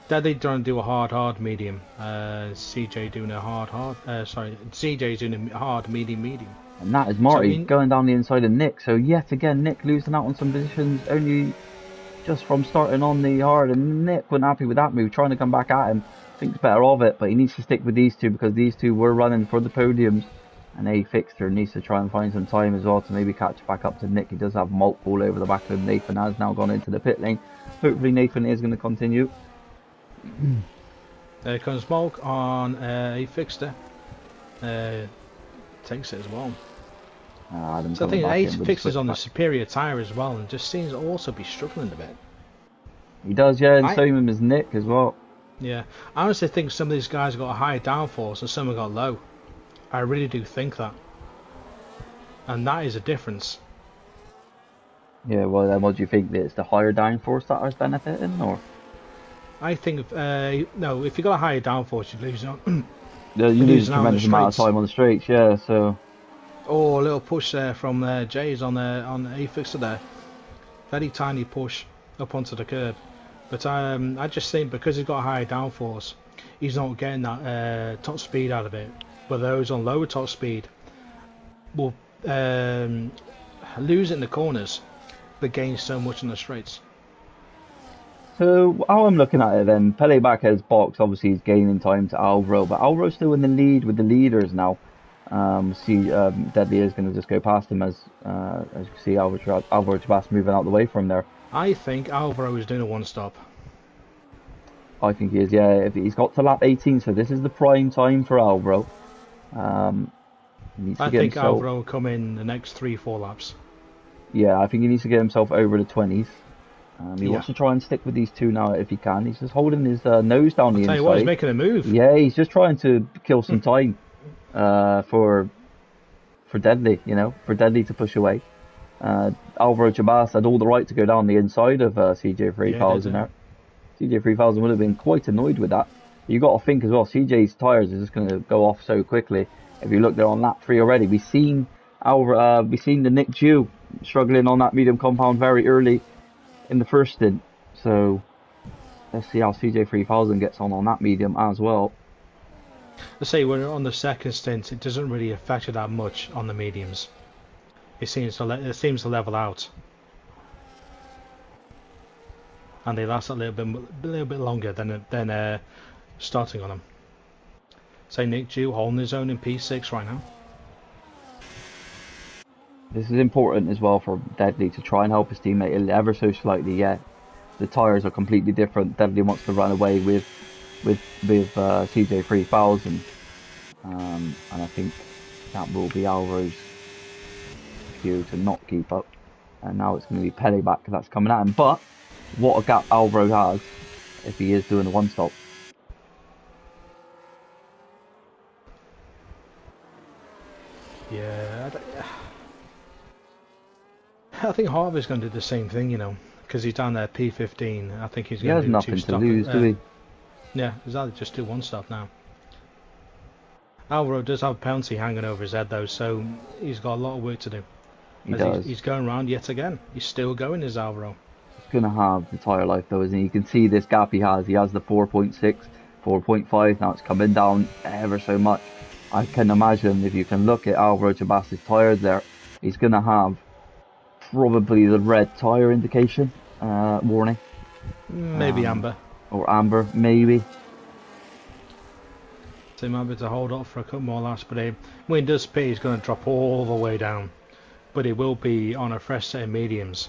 Deadly trying to do a hard, medium. CJ doing a hard. Sorry, CJ's doing a hard, medium. And that is Marty So going down the inside of Nick. So yet again, Nick losing out on some positions only just from starting on the hard. And Nick wasn't happy with that move, trying to come back at him. Thinks better of it, but he needs to stick with these two because these two were running for the podiums. And A Fixter needs to try and find some time as well to maybe catch back up to Nick. He does have Malt all over the back of him. Nathan has now gone into the pit lane. Hopefully Nathan is going to continue. there comes Smoke on a Fixter. Takes it as well. So I think Ace Fixer's on the superior tyre as well, and just seems to also be struggling a bit. He does, yeah, and same as Nick as well. Yeah, I honestly think some of these guys have got a high downforce and some have got low. I really do think that. And that is a difference. Yeah, well then what do you think? That it's the higher downforce that is benefiting, or? I think, no, if you've got a higher downforce, you lose on. You lose a tremendous amount of time on the straights, yeah, so. Oh, a little push there from Jay's on A Fixer there. Very tiny push up onto the curb. But I just think because he's got a higher downforce, he's not getting that top speed out of it. But those on lower top speed will lose it in the corners, but gain so much in the straights. So how I'm looking at it then, Pele back has box, obviously he's gaining time to Alvaro, but Alvaro's still in the lead with the leaders now. Deadly is going to just go past him as you can see Alvaro Chabas moving out the way from there. I think Alvaro is doing a one-stop. I think he is, yeah. If he's got to lap 18, so this is the prime time for Alvaro. I think Alvaro will come in the next 3-4 laps. Yeah, I think he needs to get himself over the 20s. He wants to try and stick with these two now if he can. He's just holding his nose down the inside. Tell you what, he's making a move. Yeah, he's just trying to kill some time for Deadly, you know, for Deadly to push away. Alvaro Chabas had all the right to go down the inside of CJ 3000 there. CJ 3000 would have been quite annoyed with that. You got to think as well, CJ's tyres are just going to go off so quickly. If you look there on lap 3 already, we've seen the Nick Dew struggling on that medium compound very early in the first stint. So let's see how CJ 3000 gets on that medium as well. Let's say when on the second stint, it doesn't really affect you that much on the mediums. It seems to level out, and they last a little bit longer than starting on them. Say Nick Dew holding his own in P6 right now. This is important as well for Deadly to try and help his teammate ever so slightly. Yeah, the tyres are completely different. Deadly wants to run away with CJ 3000, and I think that will be Alvaro's cue to not keep up. And now it's going to be Pele back that's coming at him. But what a gap Alvaro has if he is doing a one-stop. Yeah, I think Harvey's going to do the same thing, you know, because he's down there P15. I think he's going to do nothing to lose, do he? Yeah, he's either just do one stop now. Alvaro does have a penalty hanging over his head though, so he's got a lot of work to do. He does. He's going round yet again. He's still going, is Alvaro. He's going to have the tyre life though, isn't he? You can see this gap he has. He has the 4.6, 4.5. Now it's coming down ever so much. I can imagine if you can look at Alvaro Chabas's tyres there, he's going to have probably the red tyre indication warning. Maybe amber. Or amber, maybe. So he might be able to hold up for a couple more laps, but when he does pit, he's going to drop all the way down. But he will be on a fresh set of mediums,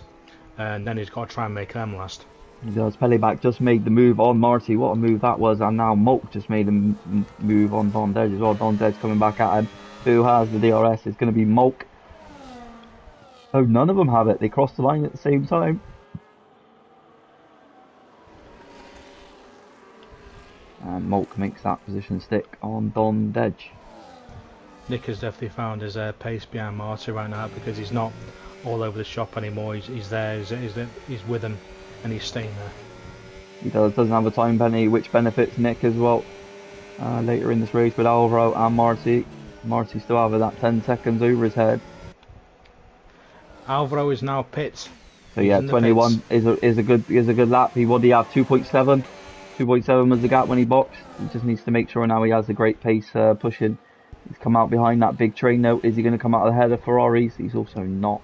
and then he's got to try and make them last. He does. Pelleback just made the move on Marty. What a move that was. And now Mulk just made a move on Don Dedge as well. Don Dedge coming back at him. Who has the DRS? It's going to be Mulk. Oh, none of them have it. They crossed the line at the same time. And Mulk makes that position stick on Don Dedge. Nick has definitely found his pace behind Marty right now because he's not all over the shop anymore. He's there, he's with him, and he's staying there. He doesn't have a time penalty, which benefits Nick as well. Later in this race with Alvaro and Marty. Marty still having that 10 seconds over his head. Alvaro is now pit. So yeah, 21 is a good lap. What do you have? 2.7. 2.7 was the gap when he boxed. He just needs to make sure now he has a great pace pushing. He's come out behind that big train now. Is he going to come out ahead of Ferraris? He's also not.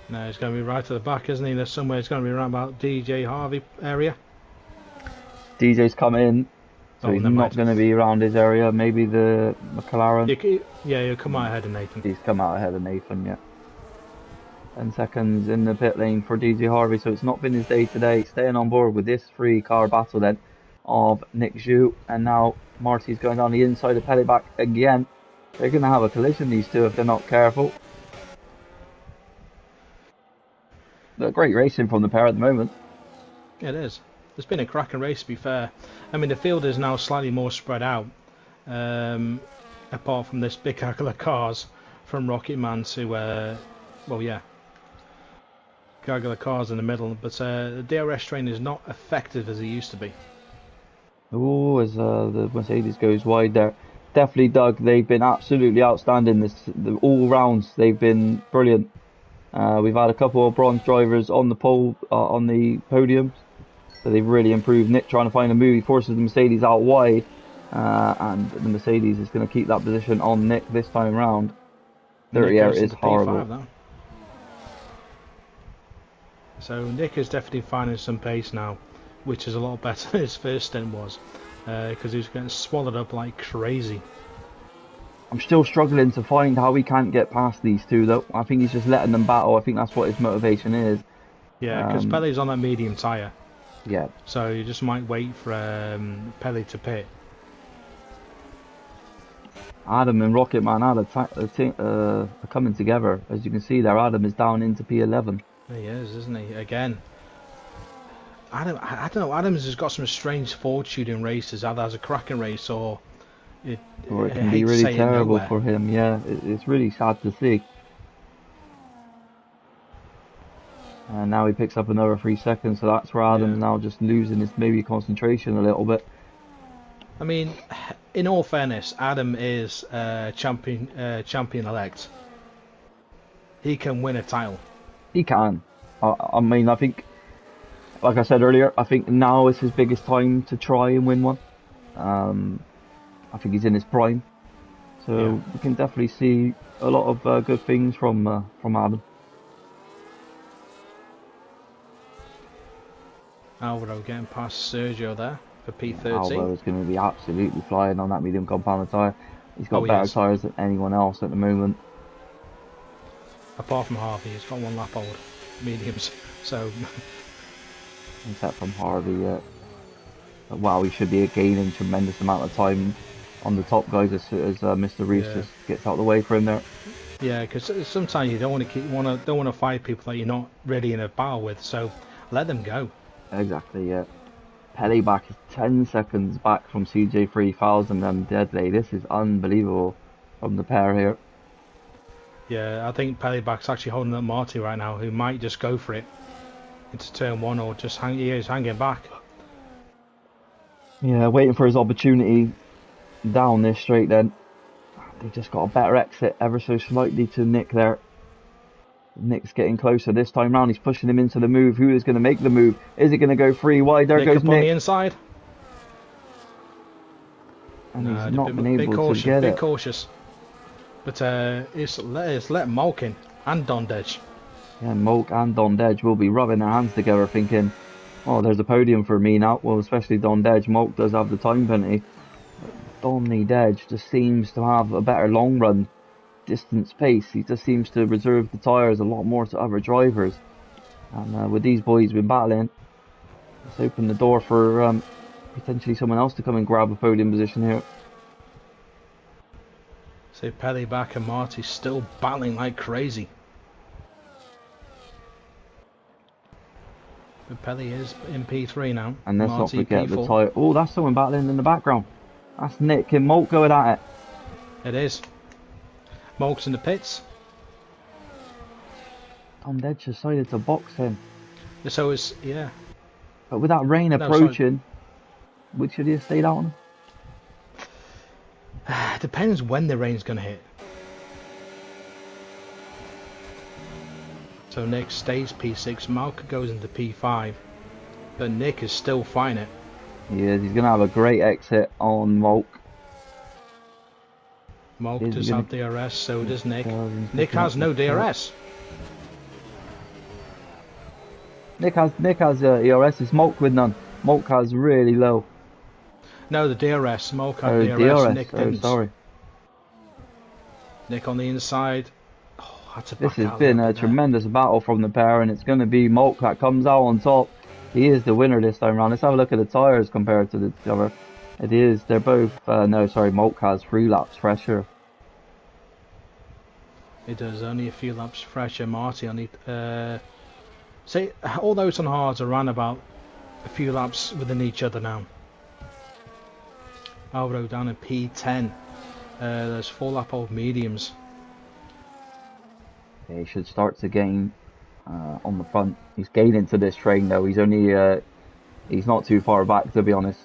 No, he's going to be right at the back, isn't he? There's somewhere he's going to be around about DJ Harvey area. DJ's come in, so he's not going to be around his area. Maybe the McLaren. He'll come out ahead of Nathan. He's come out ahead of Nathan, yeah. 10 seconds in the pit lane for DJ Harvey, so it's not been his day today. Staying on board with this 3-car battle then of Nick Zhu, and now Marty's going down the inside of Pelleback again. They're going to have a collision, these two, if they're not careful. But great racing from the pair at the moment. It is. It's been a cracking race, to be fair. I mean, the field is now slightly more spread out, apart from this big couple of cars from Rocket Man to, well, yeah, couple of cars in the middle. But the DRS train is not effective as it used to be. Oh, as the Mercedes goes wide there. Definitely, Doug, they've been absolutely outstanding all rounds. They've been brilliant. We've had a couple of bronze drivers on the on the podiums, so they've really improved. Nick trying to find a move, he forces the Mercedes out wide, and the Mercedes is going to keep that position on Nick this time round. 30 air is horrible. So Nick is definitely finding some pace now, which is a lot better than his first stint was, because he was getting swallowed up like crazy. I'm still struggling to find how he can't get past these two though. I think he's just letting them battle. I think that's what his motivation is. Yeah, because Pelle's on that medium tyre. Yeah. So you just might wait for Pelle to pit. Adam and Rocket Man are coming together. As you can see there, Adam is down into P11. He is, isn't he? Again. I don't know, Adams has got some strange fortune in races. Either has a cracking race or it can be really terrible for him. Yeah, it's really sad to see. And now he picks up another 3 seconds, so that's where Adam's now just losing his maybe concentration a little bit. I mean, in all fairness, Adam is champion elect. He can win a title. He can. I mean, I think, like I said earlier, I think now is his biggest time to try and win one. I think he's in his prime, so we can definitely see a lot of good things from Adam. Alvaro getting past Sergio there for P13. Alvaro's going to be absolutely flying on that medium compound tyre. He's got better tyres than anyone else at the moment. Apart from Harvey, he's got 1 lap old mediums, so... Except from Harvey, wow, he should be gaining tremendous amount of time on the top guys as Mr. Reese just gets out of the way for him there. Yeah, because sometimes you don't want to fight people that you're not really in a battle with, so let them go. Exactly, yeah. Pelleback is 10 seconds back from CJ 3000 and Deadley. This is unbelievable from the pair here. Yeah, I think Pelleback's actually holding up Marty right now, who might just go for it into turn 1 or just he's hanging back. Yeah, waiting for his opportunity down this straight then. They just got a better exit ever so slightly to Nick there. Nick's getting closer this time round. He's pushing him into the move. Who is going to make the move? Is it going to go free wide? There goes Nick. On the inside. And he's not been able to get it. Bit cautious. But it's let Malkin and Don Dedge. Yeah, Mulk and Don Dedge will be rubbing their hands together thinking, oh, there's a podium for me now. Well, especially Don Dedge. Mulk does have the time penalty. Donny Dedge just seems to have a better long run distance pace. He just seems to reserve the tyres a lot more to other drivers. And with these boys been battling, let's open the door for potentially someone else to come and grab a podium position here. So Pelly back and Marty still battling like crazy. But Pelly is in P3 now. And let's Marty, not forget P4. the tyre. Oh, that's someone battling in the background. That's Nick and Molt going at it. It is. Molk's in the pits. Tom Dedge decided to box him. So it's, yeah. But with that rain approaching, should he have stayed out on him? Depends when the rain's going to hit. So Nick stays P6, Malk goes into P5, but Nick is still fine it. He is. He's going to have a great exit on Molt. Malk does have DRS, so does Nick. Nick has no DRS. Nick has ERS. It's Molt with none. Molt has really low. No, the DRS. Malk had DRS. Nick didn't. Sorry. Nick on the inside. This has been a tremendous battle from the pair, and it's going to be Molt that comes out on top. He is the winner this time around. Let's have a look at the tyres compared to the other. It is. They're both. No, sorry. Molt has 3 laps fresher. It does. Only a few laps fresher. Marty only. See, all those on hards are around about a few laps within each other now. Alvaro down in P10. There's 4 lap old mediums. Yeah, he should start to gain on the front. He's gaining to this train though. He's only he's not too far back, to be honest.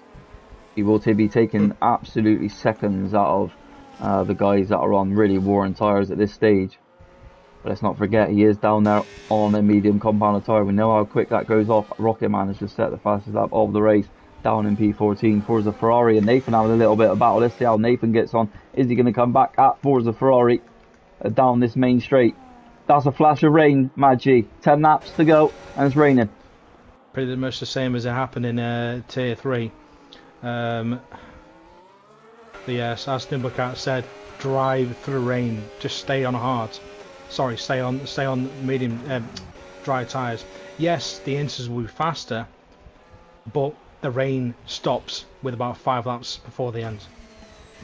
He will be taking absolutely seconds out of the guys that are on really worn tyres at this stage. But let's not forget, he is down there on a medium compounded tyre. We know how quick that goes off. Rocket Man has just set the fastest lap of the race down in P14. Forza Ferrari and Nathan having a little bit of battle. Let's see how Nathan gets on. Is he going to come back at Forza Ferrari down this main straight? That's a flash of rain, Mad G. 10 laps to go, and it's raining. Pretty much the same as it happened in Tier 3. But yes, as Nimblecat said, drive through rain. Just stay on hard. Sorry, stay on medium dry tyres. Yes, the inters will be faster, but the rain stops with about 5 laps before the end.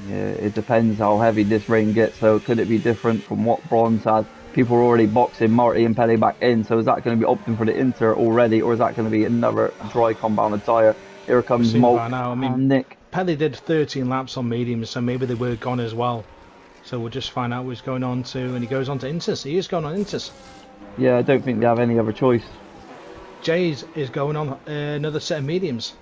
Yeah, it depends how heavy this rain gets. So could it be different from what Bronze had? People are already boxing Marty and Pelly back in. So is that going to be opting for the Inter already, or is that going to be another dry compounded tyre? Here comes Molt and Nick. Pelly did 13 laps on mediums, so maybe they were gone as well. So we'll just find out what's going on to, and he goes on to Inters. He is going on Inters. Yeah, I don't think they have any other choice. Jay's is going on another set of mediums.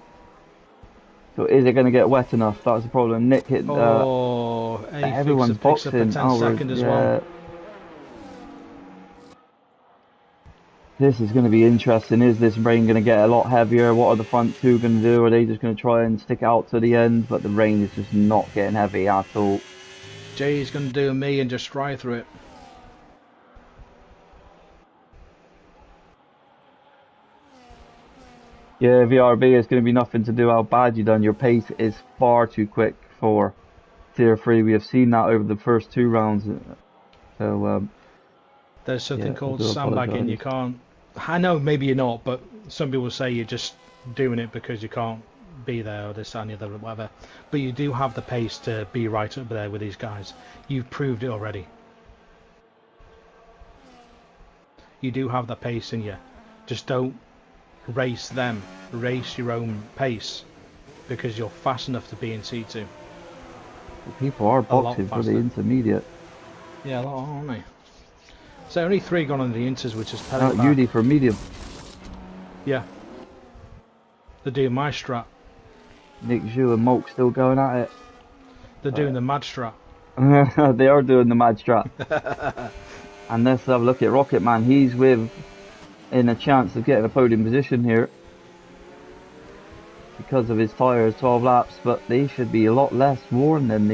So is it going to get wet enough? That's the problem. Nick hit. Everyone's boxing. Up a 10 second as well. This is going to be interesting. Is this rain going to get a lot heavier? What are the front two going to do? Are they just going to try and stick it out to the end? But the rain is just not getting heavy at all. Jay's going to do me and just drive through it. Yeah, VRB is going to be nothing to do how bad you done. Your pace is far too quick for Tier 3. We have seen that over the first 2 rounds. So there's something called sandbagging. You can't. I know maybe you're not, but some people say you're just doing it because you can't be there or this, that, and the other, or whatever. But you do have the pace to be right up there with these guys. You've proved it already. You do have the pace in you. Just don't race them. Race your own pace, because you're fast enough to be in C2. People are boxing for the intermediate. Yeah, a lot, aren't they? So only 3 gone on the inters, which is Pelly back. Udi for medium. Yeah. They're doing my strat. Nick Zhu and Molt still going at it. They're doing the mad strat. They are doing the mad strat. And let's have a look at Rocket Man. He's in a chance of getting a podium position here because of his tyres, 12 laps, but they should be a lot less worn than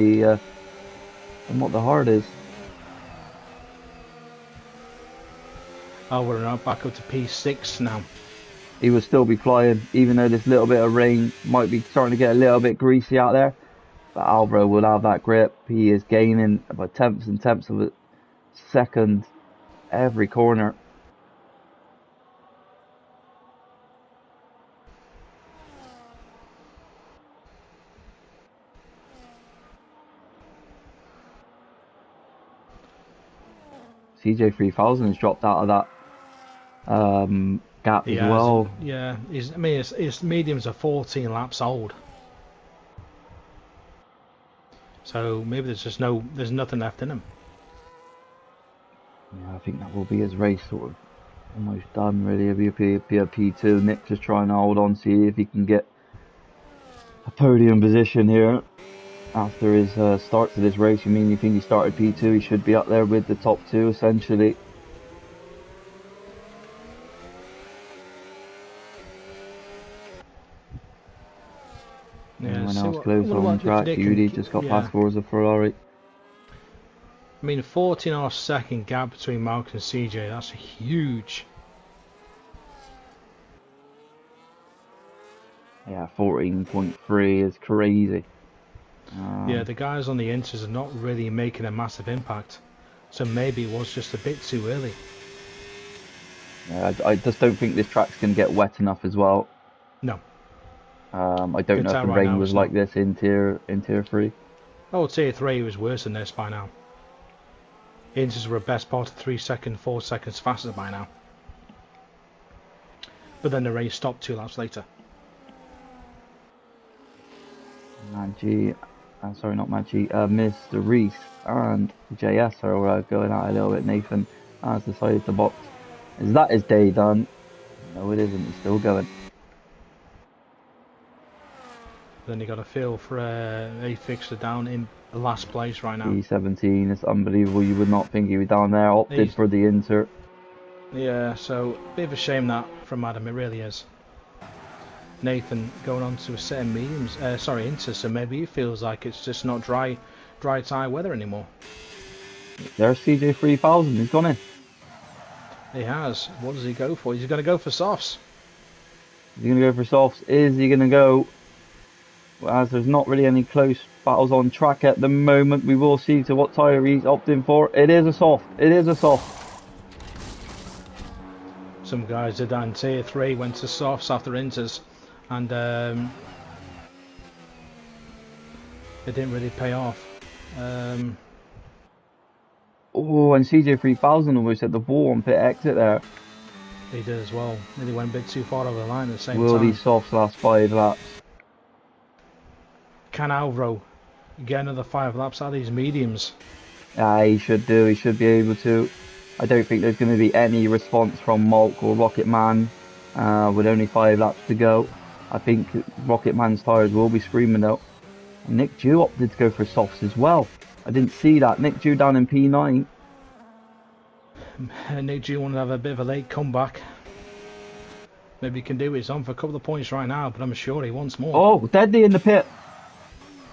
what the hard is. Oh, we're now back up to P6 now. He will still be flying, even though this little bit of rain might be starting to get a little bit greasy out there. But Alvaro will have that grip. He is gaining about tenths and tenths of a second every corner. CJ3000 has dropped out of that gap He as has, well. yeah. I mean, his mediums are 14 laps old. So maybe there's nothing left in him. Yeah, I think that will be his race sort of almost done really. It'll be a P2. Nick just trying to hold on, see if he can get a podium position here after his start to this race. You think he started P2? He should be up there with the top two essentially. Yeah, Anyone else close on track? Judy just got past Forza Ferrari. I mean, 14.5-second gap between Mark and CJ, that's huge. Yeah, 14.3 is crazy. Yeah, the guys on the inters are not really making a massive impact. So maybe it was just a bit too early. Yeah, I just don't think this track's going to get wet enough as well. No. I don't know if the rain was like this in tier 3. Oh, tier 3 was worse than this by now. Inters were a best part of 3 seconds, 4 seconds faster by now. But then the race stopped 2 laps later. Mr. Reese and JS are going out a little bit. Nathan has decided to box. Is that his day done? No, it isn't. He's still going. Then you got a feel for a fixer down in last place right now. E17, it's unbelievable. You would not think he was down there. Opted for the insert. Yeah, so a bit of a shame that from Adam. It really is. Nathan going on to a set of mediums, inters, so maybe he feels like it's just not dry tyre weather anymore. There's CJ3000, he's gone in. He has. What does he go for? He's going to go for softs. Is he going to go for softs? Is he going to go, as there's not really any close battles on track at the moment, we will see to what tyre he's opting for. It is a soft. It is a soft. Some guys did that in tier 3, went to softs after inters. And it didn't really pay off. Oh, and CJ3000 almost hit the ball on pit exit there. He did as well. Nearly went a bit too far over the line at the same time. Will these softs last 5 laps? Can Alvaro get another 5 laps out of these mediums? He should do. He should be able to. I don't think there's going to be any response from Malk or Rocket Man with only 5 laps to go. I think Rocket Man's tyres will be screaming out. And Nick Dew opted to go for softs as well. I didn't see that. Nick Dew down in P9. Nick Dew wanted to have a bit of a late comeback. Maybe he can do it. He's on for a couple of points right now, but I'm sure he wants more. Oh, Deadly in the pit.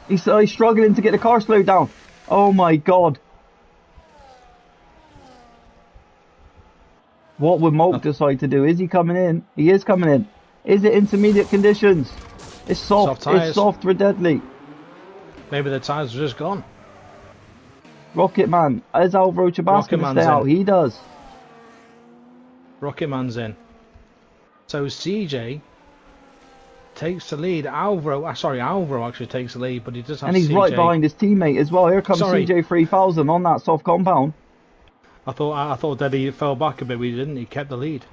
He's struggling to get the car slowed down. Oh my god. What would Malk decide to do? Is he coming in? He is coming in. Is it intermediate conditions? It's soft. It's soft for Deadly. Maybe the tyres are just gone. Rocket Man. Is Alvaro Chabas going to stay out? He does. Rocket Man's in. So CJ takes the lead. Alvaro actually takes the lead, but he does have and he's CJ. Right behind his teammate as well. Here comes CJ3000 on that soft compound. I thought that he fell back a bit, but he didn't. He kept the lead.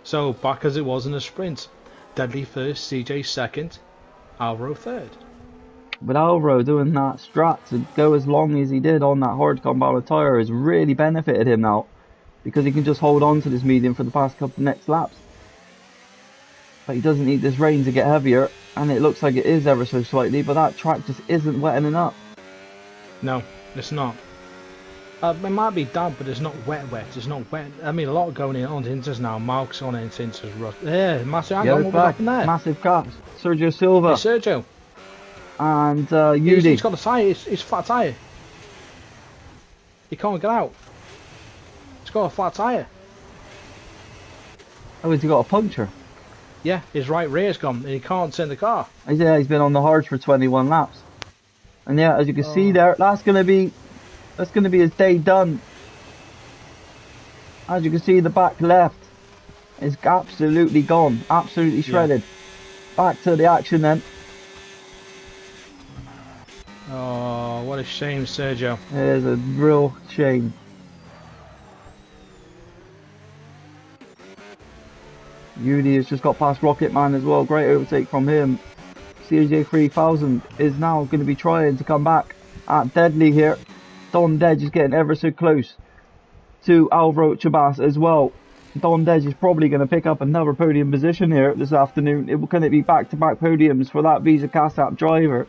So back as it was in the sprint. Deadly first, CJ second, Alvaro third. But Alvaro doing that strat to go as long as he did on that hard compound tyre has really benefited him now, because he can just hold on to this medium for the past couple next laps. But he doesn't need this rain to get heavier, and it looks like it is ever so slightly, but that track just isn't wetting up. No, it's not. It might be damp, but it's not wet. It's not wet. I mean, a lot going in on inters now. Mark's on into inters. Yeah, massive. What happened there? Massive caps. Sergio Silva. Hey, Sergio. And Yudi. He's got a tyre. It's flat tyre. He can't get out. He's got a flat tyre. Oh, has he got a puncture? Yeah, his right rear's gone, and he can't turn the car. Yeah, he's been on the hards for 21 laps. And yeah, as you can see there, that's going to be his day done. As you can see, the back left is absolutely gone, absolutely shredded. Yeah. Back to the action then. Oh, Oh, what a shame, Sergio. It is a real shame. Uni has just got past Rocket Man as well. Great overtake from him. CJ 3000 is now going to be trying to come back at Deadly here. Don Dedge is getting ever so close to Alvaro Chabas as well. Don Dedge is probably going to pick up another podium position here this afternoon. Can it be back-to-back podiums for that Visa Cash App driver?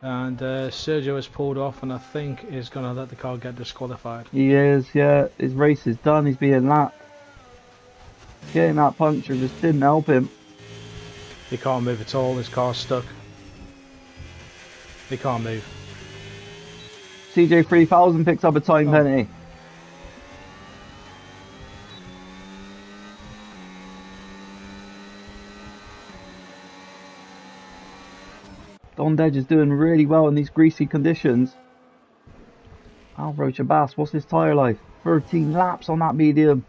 And Sergio has pulled off and I think is going to let the car get disqualified. He is, yeah. His race is done. He's being lapped. Getting that puncture just didn't help him. He can't move at all. His car's stuck. He can't move. CJ 3000 picks up a time penalty. Don Dedge is doing really well in these greasy conditions. Alvaro Chabas, what's his tyre life? 13 laps on that medium.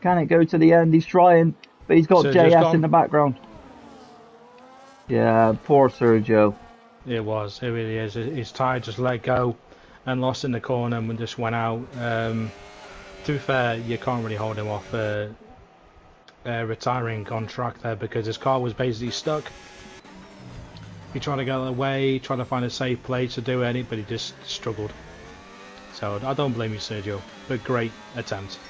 Can it go to the end? He's trying, but he's got JS in the background. Yeah, poor Sergio. It was, it really is. His tyre just let go and lost in the corner and just went out. To be fair, you can't really hold him off retiring on track there because his car was basically stuck. He tried to get out of the way, tried to find a safe place to do it, but he just struggled. So I don't blame you, Sergio, but great attempt.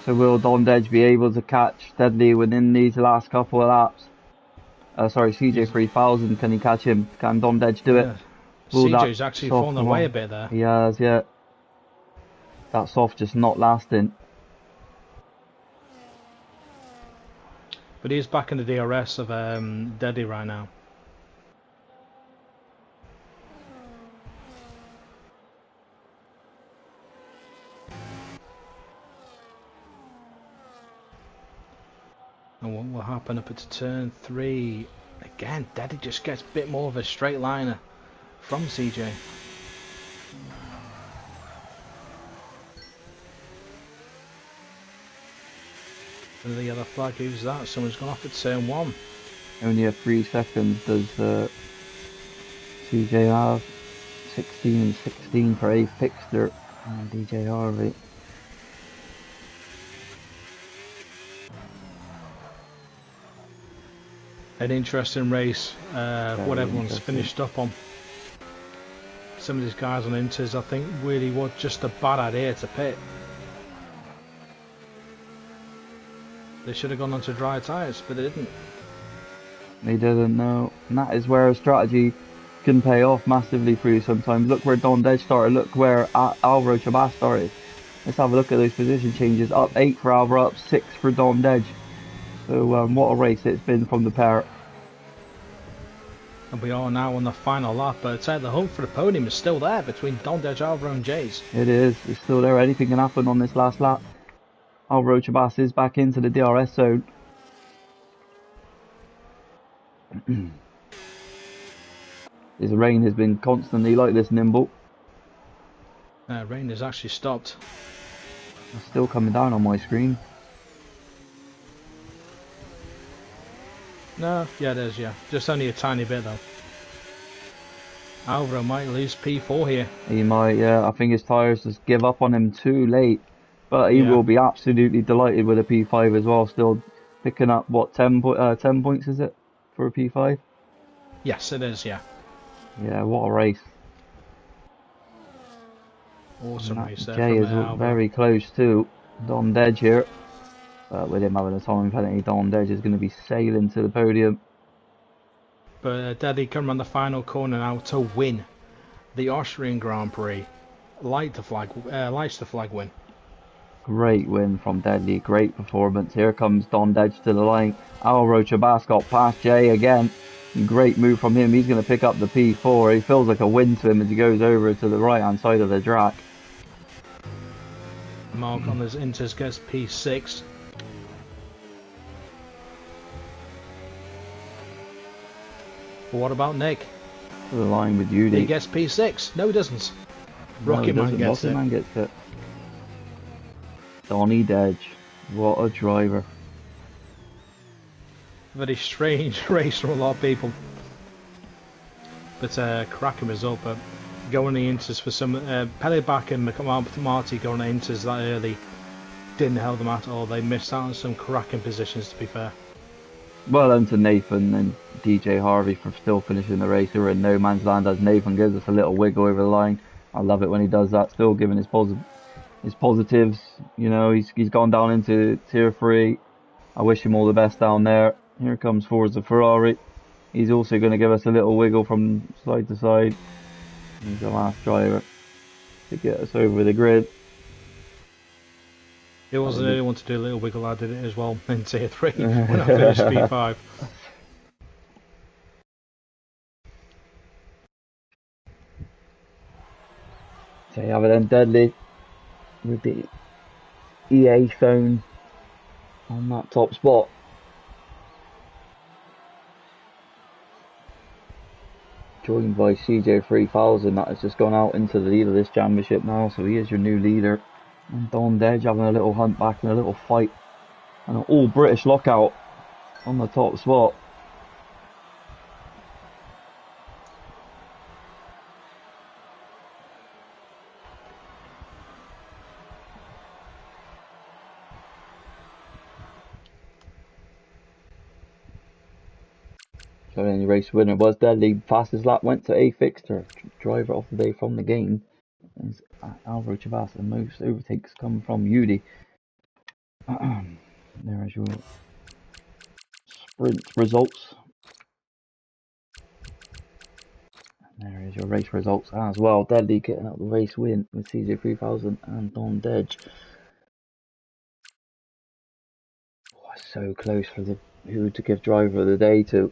So will Don Dedge be able to catch Deadly within these last couple of laps? Sorry, CJ 3000, can he catch him? Can Don Dedge do it? Yeah. CJ's actually fallen away a bit there. He has, yeah. That soft just not lasting. But he's back in the DRS of Deadly right now. And what will happen up into turn 3? Again, Daddy just gets a bit more of a straight liner from CJ. And the other flag, who's that? Someone's gone off at turn 1. Only a 3 seconds does CJ have. 16 and 16 for A Fixter and DJ Harvey. An interesting race, what everyone's finished up on. Some of these guys on Inters, I think, really was just a bad idea to pit. They should have gone onto dry tyres, but they didn't. They didn't, no. And that is where a strategy can pay off massively for you sometimes. Look where Don Dedge started, look where Alvaro Chabas started. Let's have a look at those position changes. Up 8 for Alvaro, up 6 for Don Dedge. So what a race it's been from the pair. And we are now on the final lap, but the hunt for the podium is still there between Don Dedge, Alvaro and Jays. It is, it's still there. Anything can happen on this last lap. Alvaro Chabas is back into the DRS zone. His rain has been constantly like this, nimble. Rain has actually stopped. It's still coming down on my screen. No, yeah it is, yeah. Just only a tiny bit though. Alvaro might lose P4 here. He might, yeah. I think his tyres just give up on him too late. But he will be absolutely delighted with a P5 as well. Still picking up, what, 10 points is it for a P5? Yes, it is, yeah. Yeah, what a race. Awesome race there. Jay is very close to Don Dedge here. With him having a time penalty, Don Dedge is going to be sailing to the podium. But Daddy come around the final corner now to win the Austrian Grand Prix. Lights the flag win. Great win from Deadly, great performance. Here comes Don Dedge to the line. Alvaro Chabas got past Jay again. Great move from him. He's going to pick up the P4. He feels like a win to him as he goes over to the right hand side of the track. Mark on his Inters gets P6. But what about Nick? To the line with you, he gets P6. No, he doesn't. Rocket Man gets it. Donny Dedge, what a driver. Very strange race for a lot of people. But cracking result. But going the inters for some Pelleback and Marty going the inters that early didn't help them at all. They missed out on some cracking positions, to be fair. Well done to Nathan and DJ Harvey for still finishing the race. We were in no man's land as Nathan gives us a little wiggle over the line. I love it when he does that, still giving his positives. You know, he's gone down into tier 3. I wish him all the best down there. Here comes Forza Ferrari. He's also going to give us a little wiggle from side to side. He's the last driver to get us over the grid. It was the only one to do a little wiggle. I did it as well in tier 3 when I finished P5. So you have it then, Deadly, with the EA phone on that top spot. Joined by CJ3000, that has just gone out into the lead of this championship now, so he is your new leader. And Don Dedge having a little hunt back and a little fight. And an all British lockout on the top spot. So then the race winner was Deadly. Fastest lap went to A Fixter, driver of the day from the game. Is Alvaro Chavas, and most overtakes come from Yudi. There is your sprint results. And there is your race results as well. Deadly getting up the race win with CJ3000 and Don Dedge. Oh, so close for who to give driver of the day to.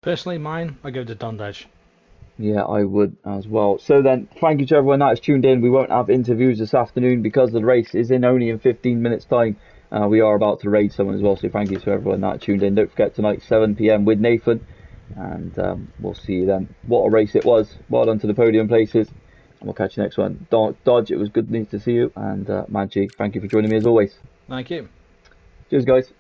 Personally, mine, I go to Don Dedge. Yeah, I would as well. So then, thank you to everyone that has tuned in. We won't have interviews this afternoon because the race is only in 15 minutes time. We are about to raid someone as well, so thank you to everyone that tuned in. Don't forget tonight, 7 p.m. with Nathan, and we'll see you then. What a race it was. Well done to the podium places, and we'll catch you next one. Dodge, it was good news to see you, and Manchi, thank you for joining me as always. Thank you. Cheers, guys.